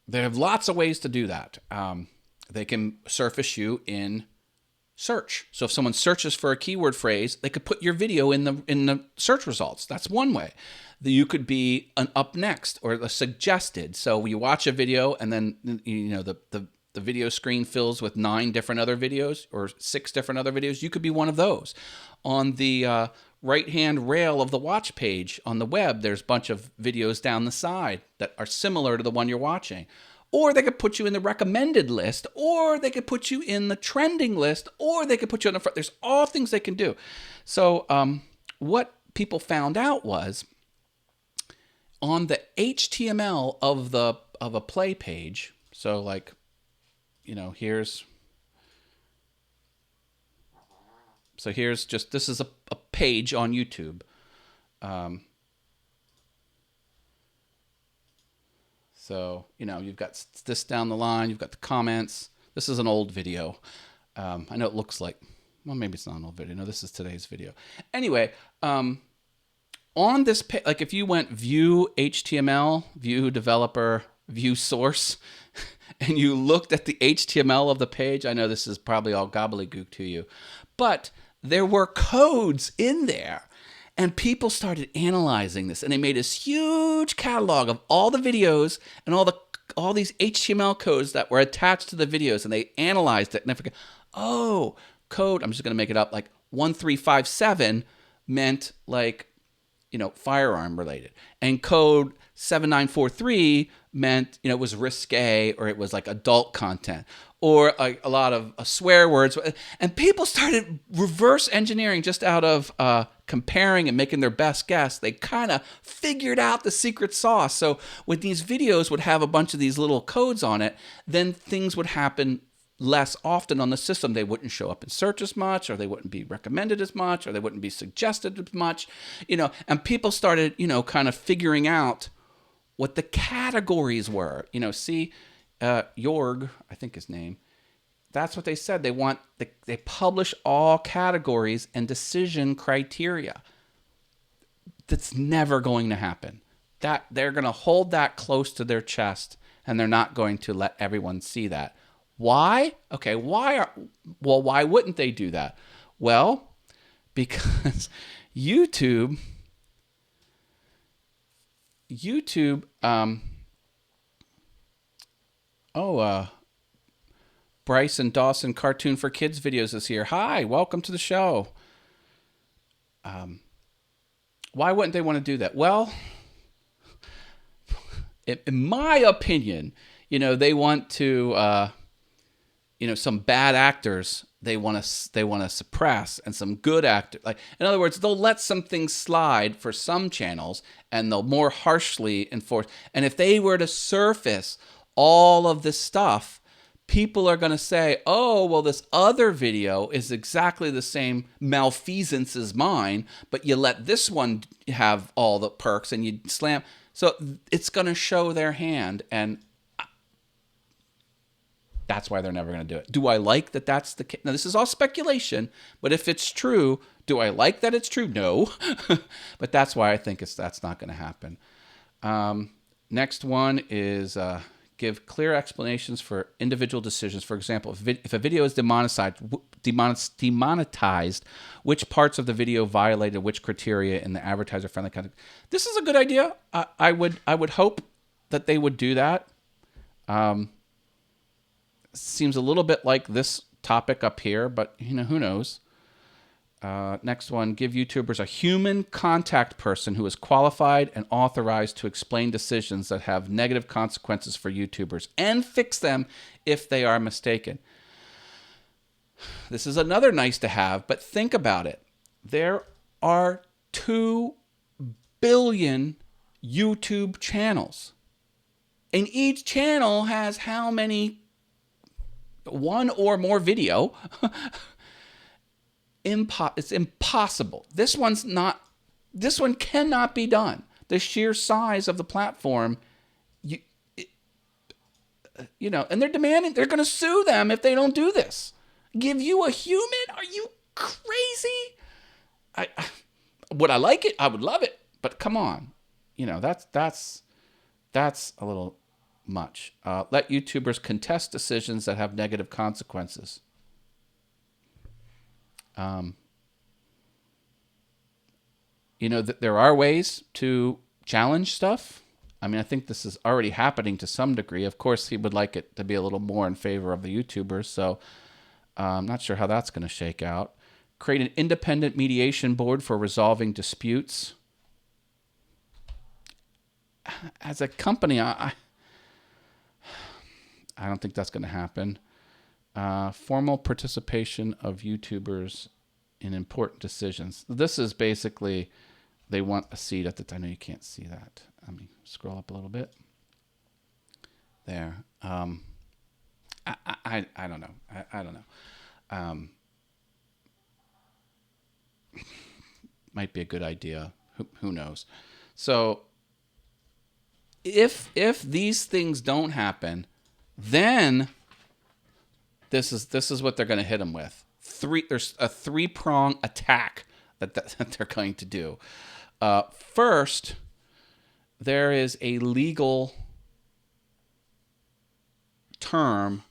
they have lots of ways to do that. They can surface you in search. So if someone searches for a keyword phrase, they could put your video in the search results. That's one way. You could be an up next or a suggested. So you watch a video and then the video screen fills with 9 different other videos or 6 different other videos. You could be one of those. On the right-hand rail of the watch page on the web, there's a bunch of videos down the side that are similar to the one you're watching. Or they could put you in the recommended list, or they could put you in the trending list, or they could put you in the front. There's all things they can do. So what people found out was on the HTML of a play page. So like, here's just, this is a page on YouTube. So, you've got this down the line. You've got the comments. This is an old video. I know it looks like, well, maybe it's not an old video. No, this is today's video. Anyway, on this page, like if you went view HTML, view developer, view source, and you looked at the HTML of the page, I know this is probably all gobbledygook to you, but there were codes in there. And people started analyzing this, and they made this huge catalog of all the videos and all these HTML codes that were attached to the videos, and they analyzed it. And they forgot, code, I'm just going to make it up, like 1357 meant like, firearm related. And code 7943 meant, it was risque, or it was like adult content, or a lot of swear words. And people started reverse engineering just out of comparing and making their best guess. They kind of figured out the secret sauce. So when these videos would have a bunch of these little codes on it, then things would happen less often on the system. They wouldn't show up in search as much, or they wouldn't be recommended as much, or they wouldn't be suggested as much, and people started, kind of figuring out what the categories were. Jorg, I think his name, that's what they said. They publish all categories and decision criteria. That's never going to happen. That they're going to hold that close to their chest, and they're not going to let everyone see that. Why? Okay, why wouldn't they do that? Well, because YouTube, Bryce and Dawson Cartoon for Kids videos is here. Hi, welcome to the show. Why wouldn't they want to do that? Well, in my opinion, they want to some bad actors they want to suppress, and some good actors, like, in other words, they'll let some things slide for some channels and they'll more harshly enforce. And if they were to surface all of this stuff, people are going to say, oh, well, this other video is exactly the same malfeasance as mine, but you let this one have all the perks and you slam. So it's going to show their hand, and that's why they're never going to do it. Do I like that that's the case? Now, this is all speculation, but if it's true, do I like that it's true? No. But that's why I think that's not going to happen. Next one is give clear explanations for individual decisions. For example, if a video is demonetized, which parts of the video violated which criteria in the advertiser-friendly content. This is a good idea. I would hope that they would do that. Seems a little bit like this topic up here, but who knows? Next one, give YouTubers a human contact person who is qualified and authorized to explain decisions that have negative consequences for YouTubers and fix them if they are mistaken. This is another nice to have, but think about it. There are 2 billion YouTube channels, and each channel has how many? One or more video. It's impossible. This one cannot be done. The sheer size of the platform, and they're demanding, they're going to sue them if they don't do this. Give you a human? Are you crazy? Would I like it? I would love it, but come on. That's a little much. Let YouTubers contest decisions that have negative consequences. There are ways to challenge stuff. I mean, I think this is already happening to some degree. Of course, he would like it to be a little more in favor of the YouTubers, so I'm not sure how that's going to shake out. Create an independent mediation board for resolving disputes. As a company, I don't think that's going to happen. Formal participation of YouTubers in important decisions. This is basically, they want a seat at the. I know you can't see that. Let me scroll up a little bit. There. I don't know. I don't know. Might be a good idea. Who knows? So if these things don't happen, then this is what they're going to hit them with. There's a 3-prong attack that they're going to do. First, there is a legal term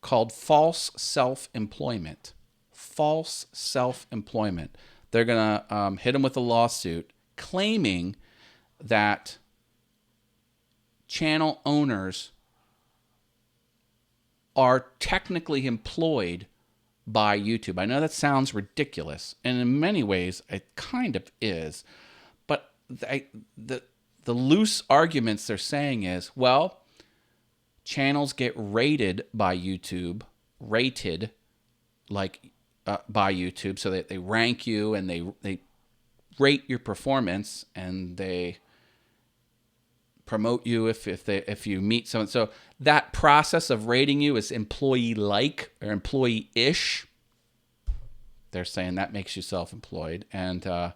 called false self-employment. False self-employment. They're going to hit them with a lawsuit claiming that channel owners are technically employed by YouTube. I know that sounds ridiculous, and in many ways it kind of is, but the loose arguments they're saying is, well, channels get rated by YouTube, by YouTube, so that they rank you and they rate your performance, and they promote you if you meet someone. So that process of rating you is employee-like or employee-ish. They're saying that makes you self-employed. And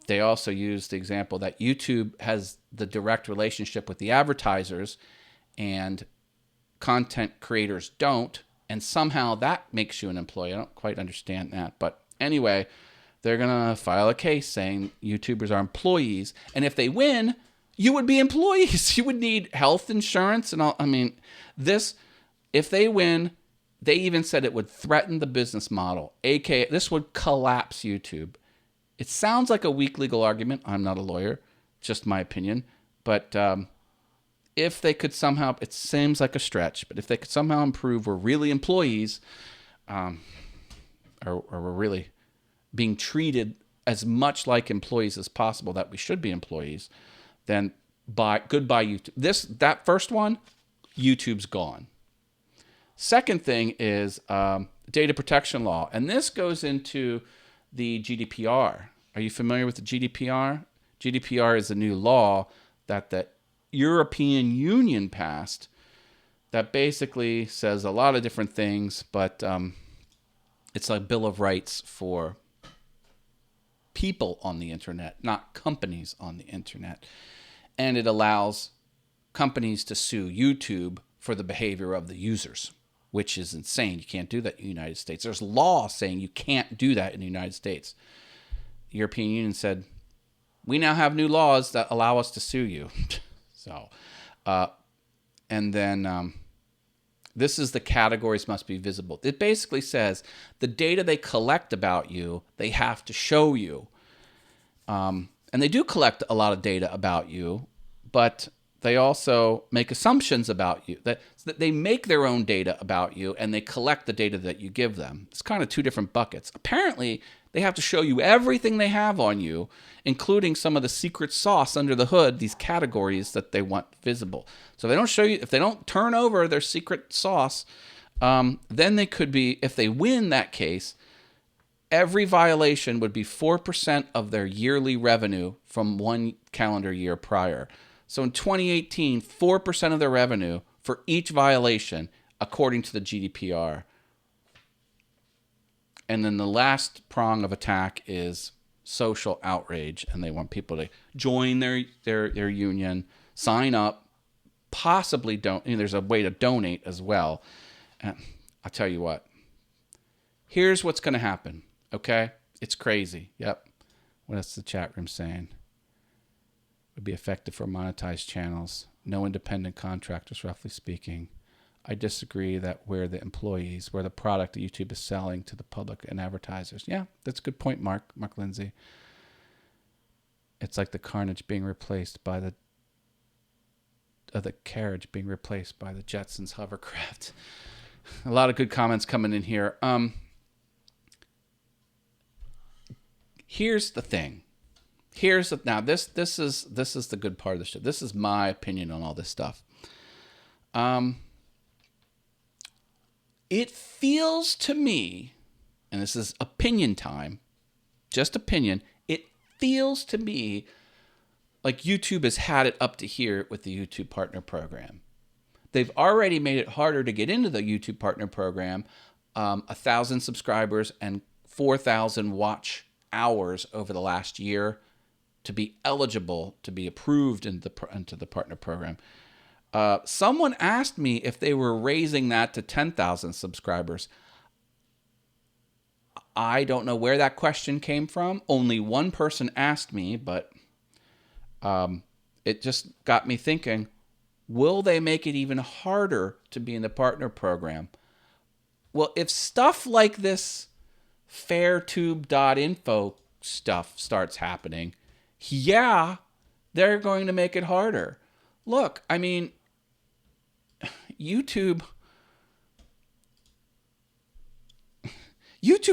they also use the example that YouTube has the direct relationship with the advertisers and content creators don't. And somehow that makes you an employee. I don't quite understand that. But anyway, they're going to file a case saying YouTubers are employees. And if they win, you would be employees. You would need health insurance and all. I mean, if they win, they even said it would threaten the business model. AKA, this would collapse YouTube. It sounds like a weak legal argument. I'm not a lawyer, just my opinion. But if they could somehow, it seems like a stretch, but if they could somehow improve, we're really employees, or we're really being treated as much like employees as possible, that we should be employees, then goodbye YouTube. That first one, YouTube's gone. Second thing is data protection law. And this goes into the GDPR. Are you familiar with the GDPR? GDPR is a new law that the European Union passed that basically says a lot of different things, but it's a Bill of Rights for people on the internet, not companies on the internet. And it allows companies to sue YouTube for the behavior of the users, which is insane. You can't do that in the United States. There's law saying you can't do that in the United States. The European Union said, we now have new laws that allow us to sue you. So, and then this is the categories must be visible. It basically says the data they collect about you, they have to show you. And they do collect a lot of data about you, but they also make assumptions about you. That they make their own data about you, and they collect the data that you give them. It's kind of two different buckets. Apparently, they have to show you everything they have on you, including some of the secret sauce under the hood, these categories that they want visible. So if they don't show you, if they don't turn over their secret sauce, then they could be, if they win that case, every violation would be 4% of their yearly revenue from one calendar year prior. So in 2018, 4% of their revenue for each violation, according to the GDPR. And then the last prong of attack is social outrage, and they want people to join their union, sign up, possibly don't. There's a way to donate as well. And I'll tell you what. Here's what's going to happen. Okay, it's crazy. Yep. What's the chat room saying? Would be effective for monetized channels. No independent contractors, roughly speaking. I disagree that we're the employees, we're the product that YouTube is selling to the public and advertisers. Yeah, that's a good point, Mark Lindsay. It's like the carnage being replaced by the carriage being replaced by the Jetsons hovercraft. A lot of good comments coming in here. Here's the thing. Now this is the good part of the show. This is my opinion on all this stuff. It feels to me, and this is opinion time, just opinion, it feels to me like YouTube has had it up to here with the YouTube Partner Program. They've already made it harder to get into the YouTube Partner Program, 1,000 subscribers and 4,000 watch hours over the last year to be eligible to be approved into the Partner Program. Someone asked me if they were raising that to 10,000 subscribers. I don't know where that question came from. Only one person asked me, but it just got me thinking, will they make it even harder to be in the partner program? Well, if stuff like this fairtube.info stuff starts happening, yeah, they're going to make it harder. Look, I mean, YouTube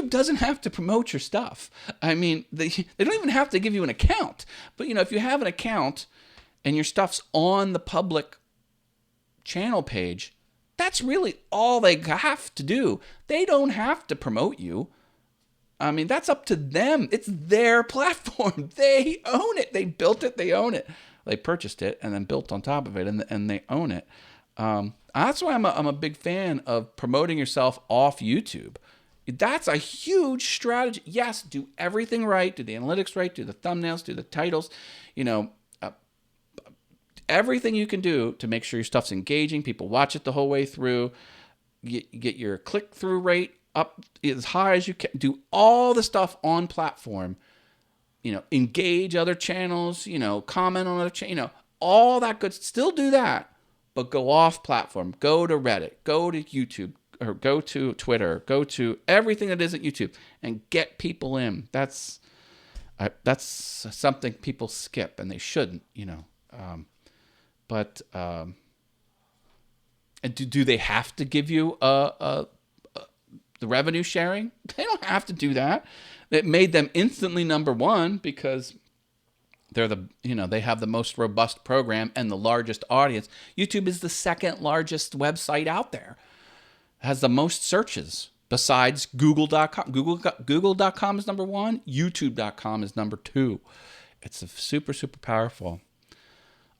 doesn't have to promote your stuff. I mean, they don't even have to give you an account. But, if you have an account and your stuff's on the public channel page, that's really all they have to do. They don't have to promote you. I mean, that's up to them. It's their platform. They own it. They built it. They own it. They purchased it and then built on top of it, and they own it. That's why I'm a big fan of promoting yourself off YouTube. That's a huge strategy. Yes, do everything right. Do the analytics right. Do the thumbnails. Do the titles. Everything you can do to make sure your stuff's engaging. People watch it the whole way through. Get your click-through rate up as high as you can. Do all the stuff on platform. Engage other channels. Comment on other channels. All that good. Still do that, but go off platform. Go to Reddit. Go to YouTube. Or go to Twitter, go to everything that isn't YouTube, and get people in. That's something people skip, and they shouldn't, But and do they have to give you the revenue sharing? They don't have to do that. It made them instantly number one because they're they have the most robust program and the largest audience. YouTube is the second largest website out there. has the most searches besides Google.com. Google.com is number one. YouTube.com is number two. It's super, super powerful.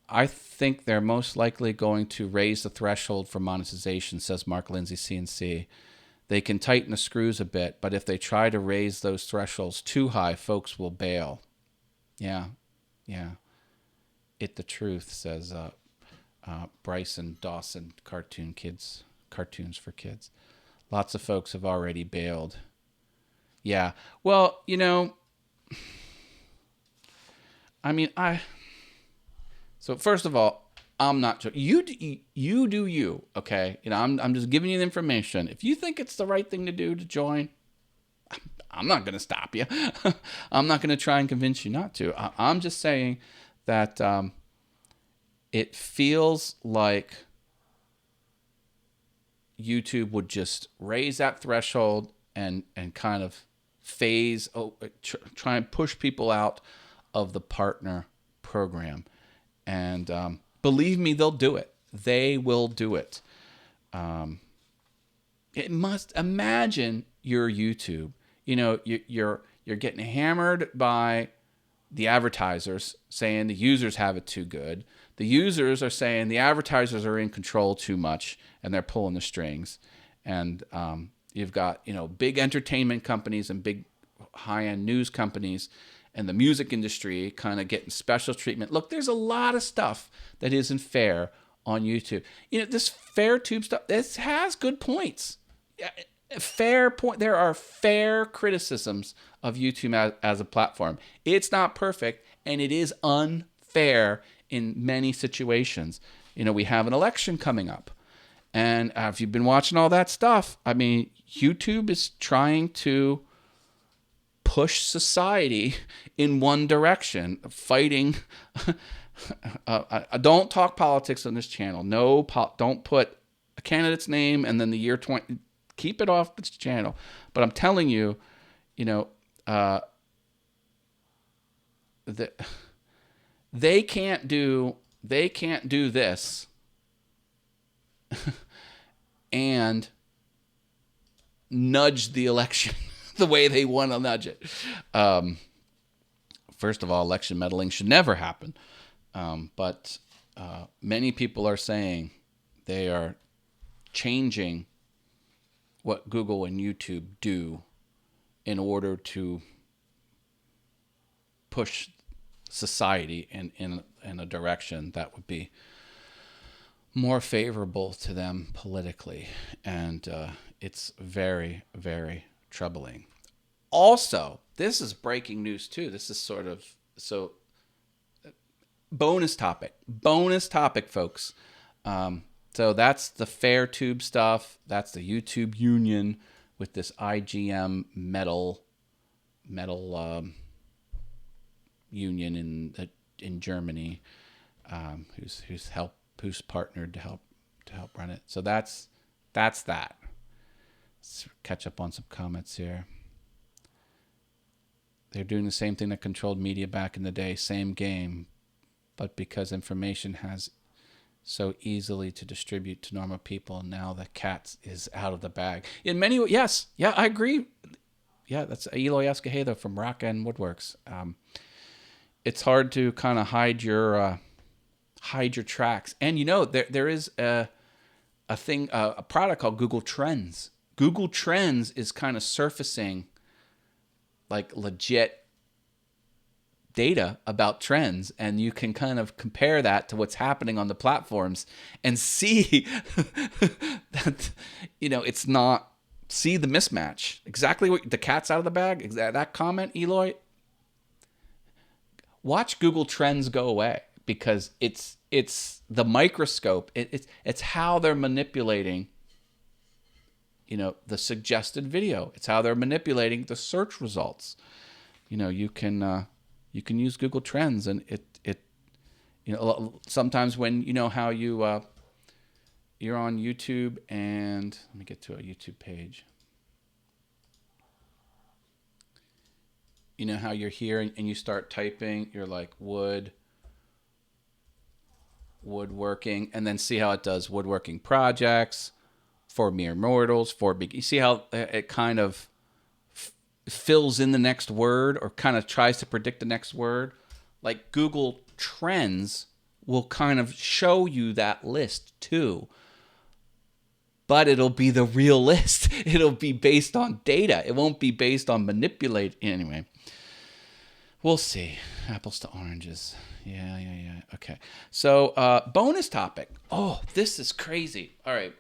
I think they're most likely going to raise the threshold for monetization, says Mark Lindsay, CNC. They can tighten the screws a bit, but if they try to raise those thresholds too high, folks will bail. Yeah. It the truth, says Bryson Dawson, cartoons for kids. Lots of folks have already bailed. Yeah. Well, so first of all, I'm not sure. You do you, okay? I'm just giving you the information. If you think it's the right thing to do to join, I'm not going to stop you. I'm not going to try and convince you not to. I'm just saying that it feels like YouTube would just raise that threshold and kind of try and push people out of the partner program. And believe me, they'll do it. They will do it. It must, imagine your YouTube. You're getting hammered by the advertisers saying the users have it too good. The users are saying the advertisers are in control too much and they're pulling the strings. And you've got, big entertainment companies and big high-end news companies and the music industry kind of getting special treatment. Look, there's a lot of stuff that isn't fair on YouTube. This fair tube stuff, this has good points. Fair point. There are fair criticisms of YouTube as a platform. It's not perfect, and it is unfair in many situations. We have an election coming up, and if you've been watching all that stuff, YouTube is trying to push society in one direction, fighting. Don't talk politics on this channel. No, don't put a candidate's name and then the year 20. Keep it off this channel. But I'm telling you, they can't do this and nudge the election the way they want to nudge it. First of all, election meddling should never happen. But many people are saying they are changing what Google and YouTube do in order to push society in a direction that would be more favorable to them politically. And it's very, very troubling. Also, this is breaking news too. This is bonus topic, folks. So that's the FairTube stuff. That's the YouTube union with this IGM metal union in Germany, who's partnered to help run it. So that's that. Let's catch up on some comments here. They're doing the same thing that controlled media back in the day, same game, but because information has so easily to distribute to normal people, and now the cat is out of the bag. In many ways, yes. Yeah, I agree. Yeah, that's Eloy Escajeda from Rock and Woodworks. It's hard to kind of hide your tracks. And there is a product called Google Trends. Google Trends is kind of surfacing like legit data about trends, and you can kind of compare that to what's happening on the platforms and see that it's not, see the mismatch, exactly what the cat's out of the bag. That comment, Eloy, watch Google Trends go away, because it's the microscope. It's how they're manipulating the suggested video. It's how they're manipulating the search results. You can use Google Trends, and it sometimes when how you're on YouTube, and let me get to a YouTube page. How you're here and you start typing, you're like woodworking, and then see how it does woodworking projects, for mere mortals, you see how it kind of fills in the next word or kind of tries to predict the next word? Like Google Trends will kind of show you that list too. But it'll be the real list. It'll be based on data. It won't be based on manipulate. Anyway, we'll see. Apples to oranges. Yeah. Okay. So bonus topic. Oh, this is crazy. All right.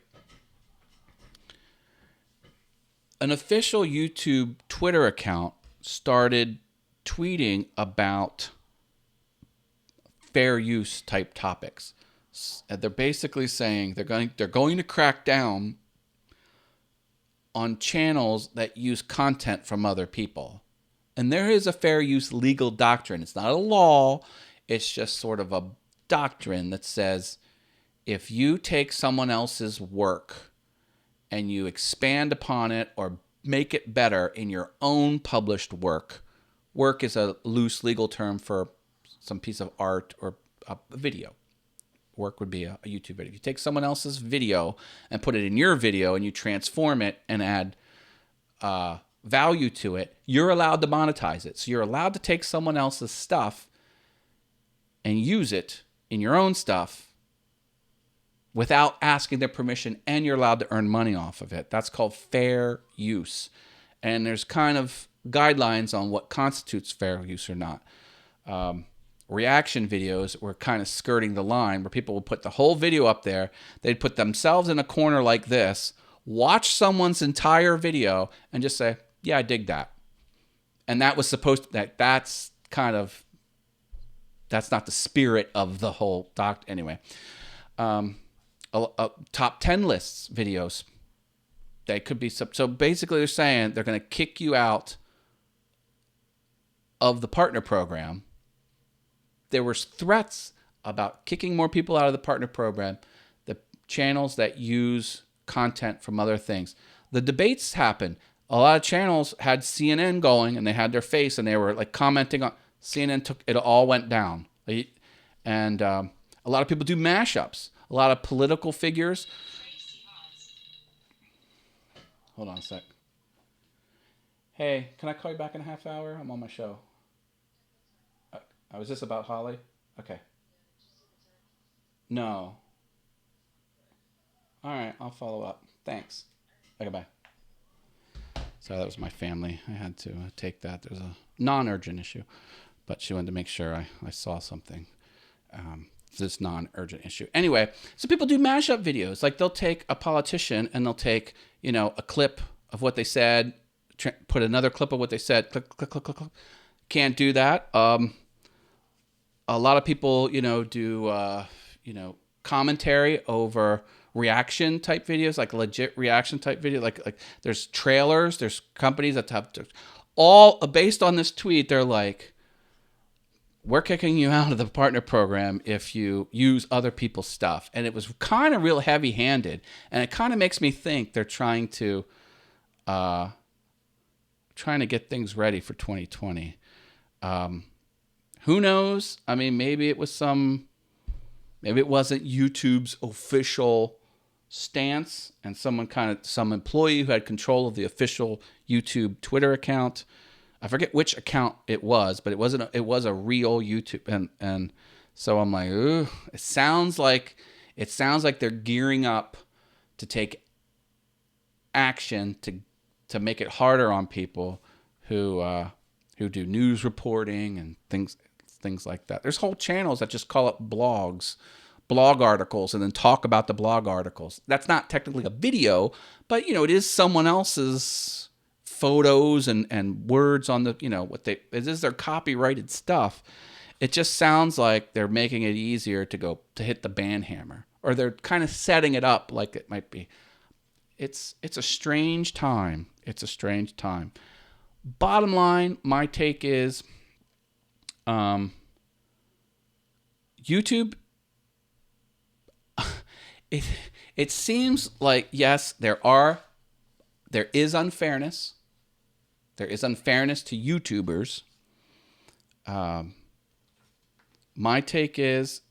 An official YouTube Twitter account started tweeting about fair use type topics. They're basically saying they're going to crack down on channels that use content from other people. And there is a fair use legal doctrine. It's not a law. It's just sort of a doctrine that says if you take someone else's work and you expand upon it or make it better in your own published work, work is a loose legal term for some piece of art or a video. Work would be a YouTube video. If you take someone else's video and put it in your video and you transform it and add value to it, you're allowed to monetize it. So you're allowed to take someone else's stuff and use it in your own stuff without asking their permission, and you're allowed to earn money off of it. That's called fair use. And there's kind of guidelines on what constitutes fair use or not. Reaction videos were kind of skirting the line where people would put the whole video up there. They'd put themselves in a corner like this, watch someone's entire video, and just say, yeah, I dig that. And that was supposed to, that's not the spirit of the whole doc. Anyway, top 10 lists videos. They could be, so basically they're saying they're going to kick you out of the partner program. There was threats about kicking more people out of the partner program, the channels that use content from other things. The debates happened. A lot of channels had CNN going and they had their face and they were like commenting on CNN. It all went down. And a lot of people do mashups. A lot of political figures. Hold on a sec. Hey, can I call you back in a half hour? I'm on my show. Was this about Holly? Okay. No. All right, I'll follow up. Thanks. Okay, bye. So that was my family. I had to take that. There's a non-urgent issue, but she wanted to make sure I saw something. This non-urgent issue. Anyway, so people do mashup videos. Like they'll take a politician and they'll take, a clip of what they said, put another clip of what they said, click, click, click, click, click. Can't do that. A lot of people, do, commentary over reaction type videos, like legit reaction type video. Like there's trailers, there's companies that have all based on this tweet. They're like, we're kicking you out of the partner program if you use other people's stuff. And it was kind of real heavy handed. And it kind of makes me think they're trying to get things ready for 2020. Who knows? I mean, maybe it wasn't YouTube's official stance and some employee who had control of the official YouTube Twitter account. I forget which account it was, but it was a real YouTube. And so I'm like, ooh, it sounds like they're gearing up to take action to make it harder on people who do news reporting and things like that. There's whole channels that just call it blog articles and then talk about the blog articles. That's not technically a video, but it is someone else's photos and words on the, it is their copyrighted stuff. It just sounds like they're making it easier to hit the ban hammer, or they're kind of setting it up like it might be. It's a strange time. It's a strange time. Bottom line, my take is, YouTube, it seems like, yes, there is unfairness. There is unfairness to YouTubers. My take is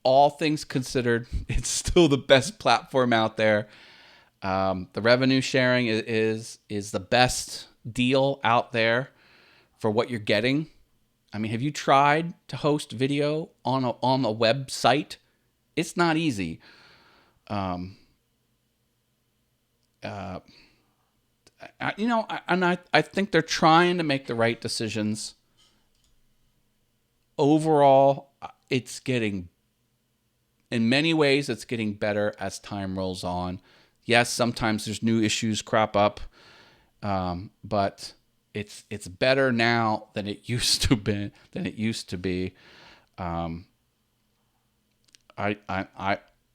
all things considered, it's still the best platform out there. The revenue sharing is the best deal out there for what you're getting. I mean, have you tried to host video on a website? It's not easy. I think they're trying to make the right decisions. Overall, it's getting, in many ways, it's getting better as time rolls on. Yes, sometimes there's new issues crop up, but it's better now than it used to be.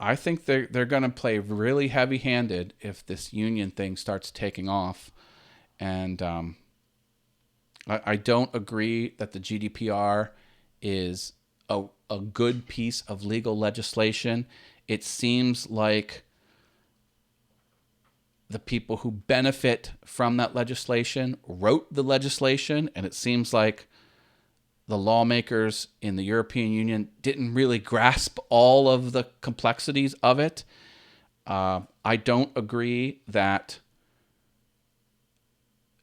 I think they're going to play really heavy-handed if this union thing starts taking off, and I don't agree that the GDPR is a good piece of legal legislation. It seems like the people who benefit from that legislation wrote the legislation, and it seems like the lawmakers in the European Union didn't really grasp all of the complexities of it. I don't agree that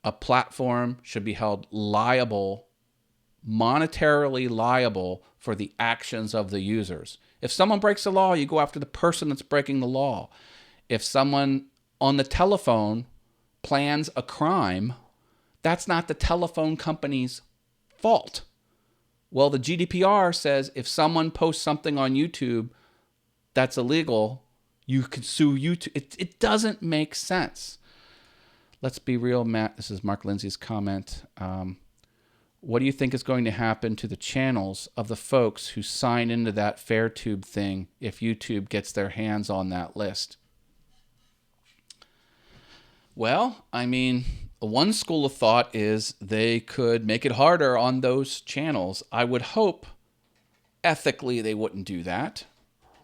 a platform should be held liable, monetarily liable, for the actions of the users. If someone breaks the law, you go after the person that's breaking the law. If someone on the telephone plans a crime, that's not the telephone company's fault. Well, the GDPR says if someone posts something on YouTube that's illegal, you can sue YouTube. It doesn't make sense. Let's be real, Matt. This is Mark Lindsay's comment. What do you think is going to happen to the channels of the folks who sign into that FairTube thing if YouTube gets their hands on that list? Well, I mean, one school of thought is they could make it harder on those channels. I would hope ethically they wouldn't do that.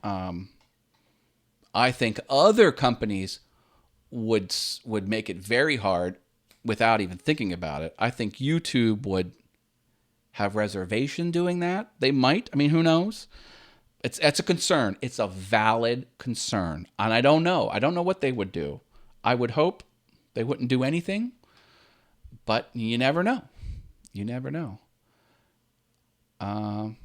I think other companies would make it very hard without even thinking about it. I think YouTube would have reservation doing that. They might. I mean, who knows? It's a concern. It's a valid concern. And I don't know. I don't know what they would do. I would hope they wouldn't do anything. But you never know. You never know. To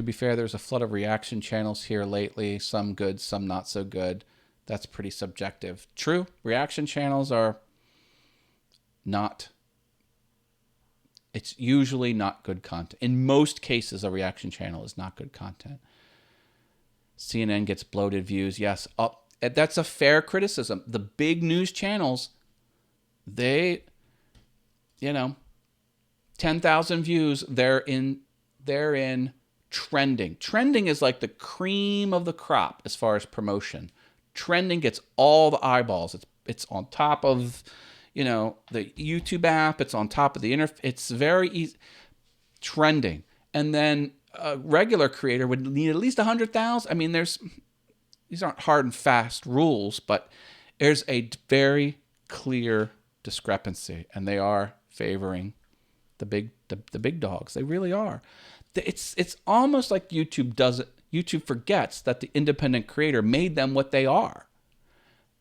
be fair, there's a flood of reaction channels here lately. Some good, some not so good. That's pretty subjective. True, reaction channels are not... It's usually not good content. In most cases, a reaction channel is not good content. CNN gets bloated views. Yes, that's a fair criticism. The big news channels... They, 10,000 views, they're in trending. Trending is like the cream of the crop as far as promotion. Trending gets all the eyeballs. It's on top of, the YouTube app. It's on top of the it's very easy. Trending. And then a regular creator would need at least 100,000. I mean, these aren't hard and fast rules, but there's a very clear discrepancy, and they are favoring the big dogs. They really are. It's almost like YouTube forgets that the independent creator made them what they are,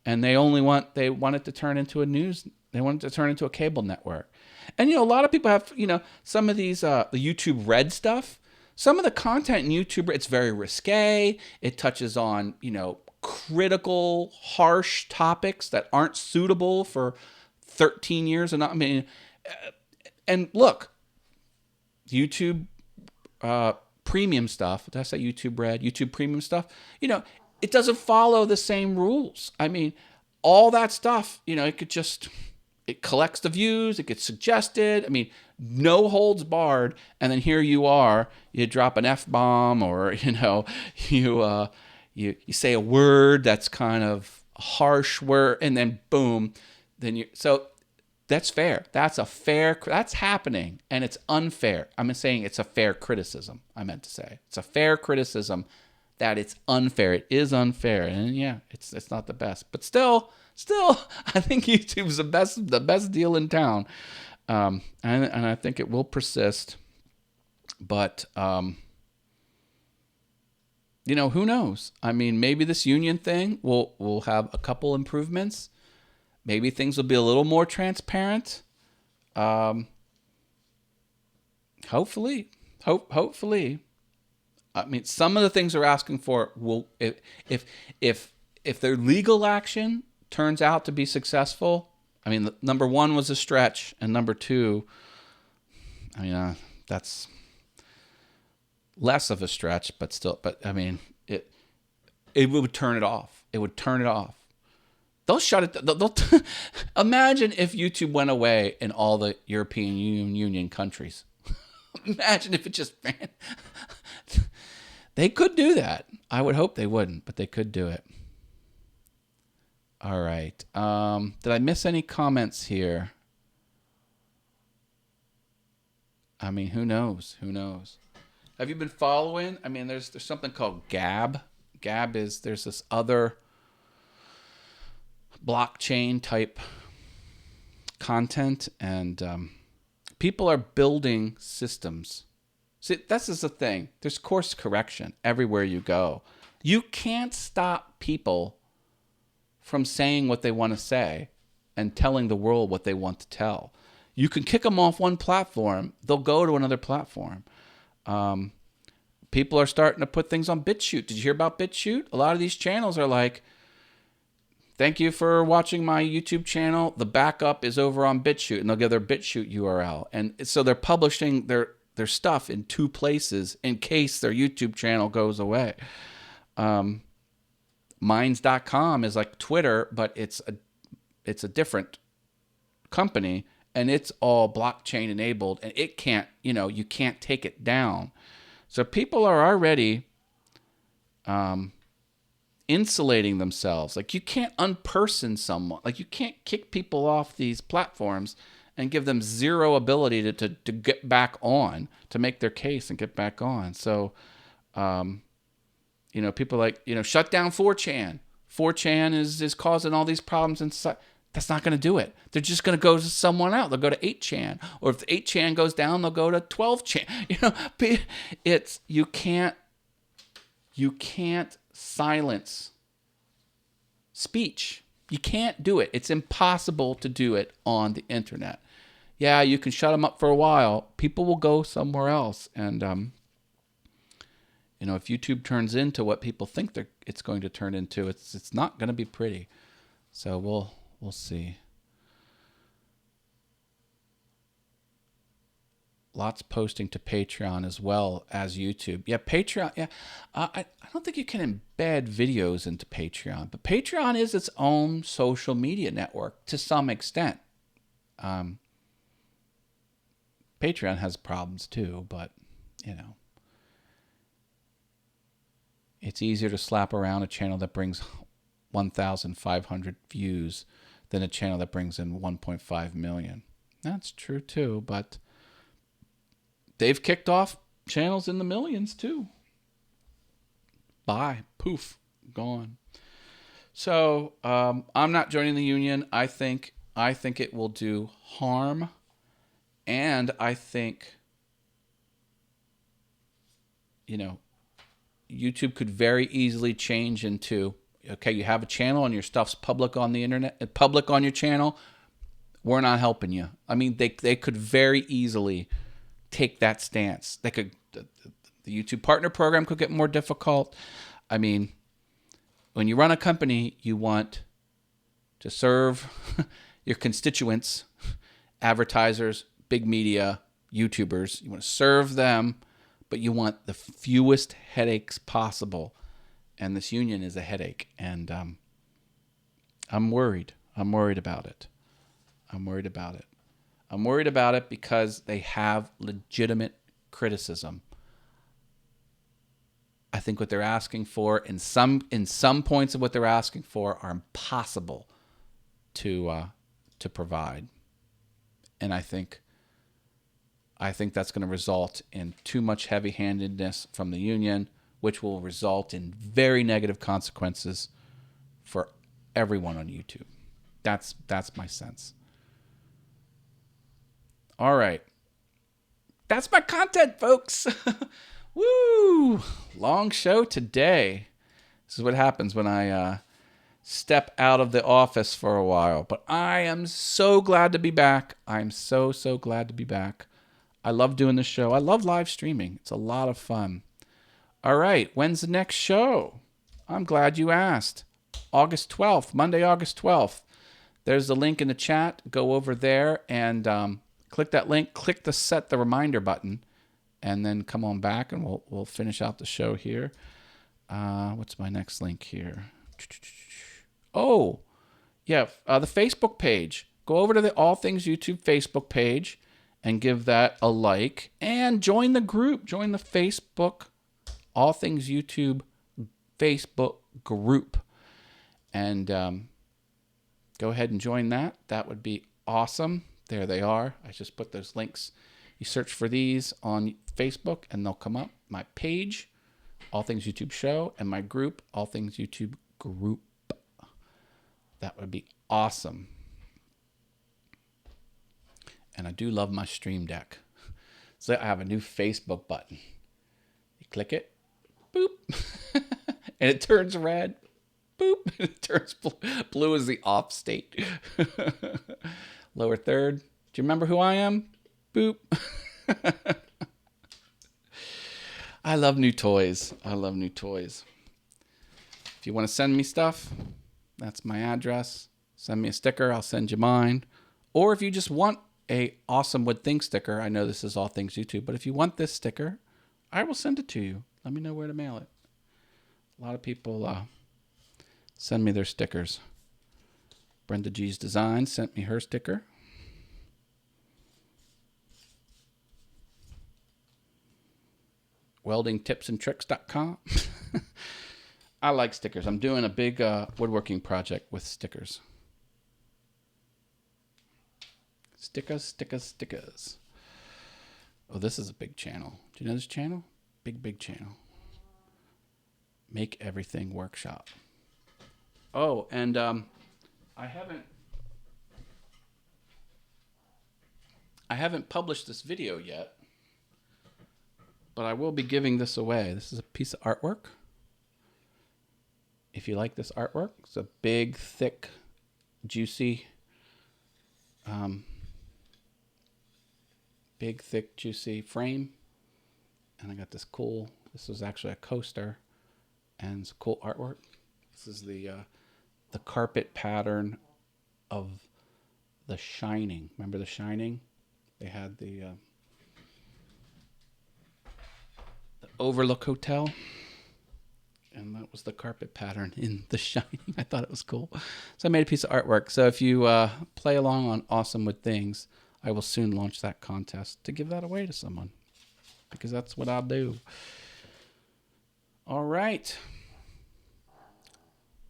and they want it to turn into a news. They want it to turn into a cable network. And a lot of people have some of these the YouTube Red stuff. Some of the content in YouTube, it's very risque. It touches on critical, harsh topics that aren't suitable for 13 years. And look, YouTube premium stuff. Did I say YouTube Red? YouTube premium stuff. It doesn't follow the same rules. I mean, all that stuff. It collects the views. It gets suggested. I mean, no holds barred. And then here you are. You drop an F-bomb, or you say a word that's kind of a harsh word, and then boom. So that's fair. That's happening, and it's unfair. I'm saying it's a fair criticism. I meant to say it's a fair criticism that it's unfair. It is unfair, and yeah, it's not the best, but still, I think YouTube's the best deal in town, and I think it will persist. But who knows? I mean, maybe this union thing will have a couple improvements. Maybe things will be a little more transparent. Hopefully. Hopefully. I mean, some of the things they're asking for will, if their legal action turns out to be successful. I mean, number one was a stretch, and number two, I mean, that's less of a stretch, but still. But I mean, it would turn it off. It would turn it off. They'll shut it. They'll imagine if YouTube went away in all the European Union countries. Imagine if it just ran. They could do that. I would hope they wouldn't, but they could do it. All right. Did I miss any comments here? I mean, who knows? Who knows? Have you been following? I mean, there's something called Gab. Gab is, there's this other blockchain type content, and people are building systems. See, this is the thing. There's course correction everywhere you go. You can't stop people from saying what they want to say and telling the world what they want to tell. You can kick them off one platform, they'll go to another platform. People are starting to put things on BitChute. Did you hear about BitChute? A lot of these channels are like, thank you for watching my YouTube channel. The backup is over on BitChute, and they'll give their BitChute URL. And so they're publishing their stuff in two places in case their YouTube channel goes away. Minds.com is like Twitter, but it's a different company, and it's all blockchain enabled, and it can't, you can't take it down. So people are already insulating themselves. Like, you can't unperson someone. Like, you can't kick people off these platforms and give them zero ability to get back on, to make their case and get back on. So, people like, shut down 4chan. 4chan is causing all these problems inside. That's not going to do it. They're just going to go to someone else. They'll go to 8chan. Or if 8chan goes down, they'll go to 12chan. You can't silence speech. You can't do it. It's impossible to do it on the internet. Yeah, you can shut them up for a while. People will go somewhere else. And, if YouTube turns into what people think it's going to turn into, it's not going to be pretty. So we'll see. Lots posting to Patreon as well as YouTube. Yeah, Patreon. Yeah, I don't think you can embed videos into Patreon, but Patreon is its own social media network to some extent. Patreon has problems too, but it's easier to slap around a channel that brings 1,500 views than a channel that brings in 1.5 million. That's true too, but they've kicked off channels in the millions too. Bye. Poof. Gone. So I'm not joining the union. I think it will do harm. And I think, YouTube could very easily change into, okay, you have a channel and your stuff's public on the internet, public on your channel. We're not helping you. I mean, they could very easily take that stance. They could, the YouTube partner program could get more difficult. I mean, when you run a company, you want to serve your constituents, advertisers, big media, YouTubers. You want to serve them, but you want the fewest headaches possible. And this union is a headache. And I'm worried. I'm worried about it. I'm worried about it. I'm worried about it because they have legitimate criticism. I think what they're asking for in some points of what they're asking for are impossible to provide. And I think that's going to result in too much heavy-handedness from the union, which will result in very negative consequences for everyone on YouTube. That's my sense. All right. That's my content, folks. Woo! Long show today. This is what happens when I step out of the office for a while. But I am so glad to be back. I'm so glad to be back. I love doing this show. I love live streaming. It's a lot of fun. All right. When's the next show? I'm glad you asked. August 12th, Monday, August 12th. There's the link in the chat. Go over there and click that link. Click the set the reminder button, and then come on back, and we'll finish out the show here. What's my next link here? Oh, yeah, the Facebook page. Go over to the All Things YouTube Facebook page and give that a like, and join the group. Join the Facebook All Things YouTube Facebook group, and go ahead and join that. That would be awesome. There they are. I just put those links. You search for these on Facebook, and they'll come up. My page, All Things YouTube Show, and my group, All Things YouTube Group. That would be awesome. And I do love my Stream Deck. So I have a new Facebook button. You click it, boop, and it turns red. Boop, it turns blue is the off state. Lower third. Do you remember who I am? Boop. I love new toys. I love new toys. If you want to send me stuff, that's my address. Send me a sticker. I'll send you mine. Or if you just want a Awesome Would Think sticker, I know this is All Things YouTube, but if you want this sticker, I will send it to you. Let me know where to mail it. A lot of people send me their stickers. Brenda G's Design sent me her sticker. WeldingTipsandTricks.com. I like stickers. I'm doing a big woodworking project with stickers. Stickers. Oh, this is a big channel. Do you know this channel? Big channel. Make Everything Workshop. Oh, and I haven't published this video yet, but I will be giving this away. This is a piece of artwork. If you like this artwork, it's a big, thick, juicy, frame. And I got this was actually a coaster, and it's cool artwork. This is the carpet pattern of The Shining. Remember The Shining? They had the Overlook Hotel, and that was the carpet pattern in The Shining. I thought it was cool. So I made a piece of artwork. So if you play along on Awesome With Things, I will soon launch that contest to give that away to someone, because that's what I'll do. All right.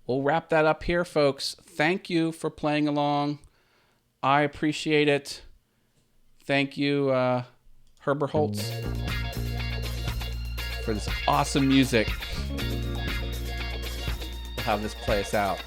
We'll wrap that up here, folks. Thank you for playing along. I appreciate it. Thank you, Herbert Holtz, for this awesome music. We'll have this play us out.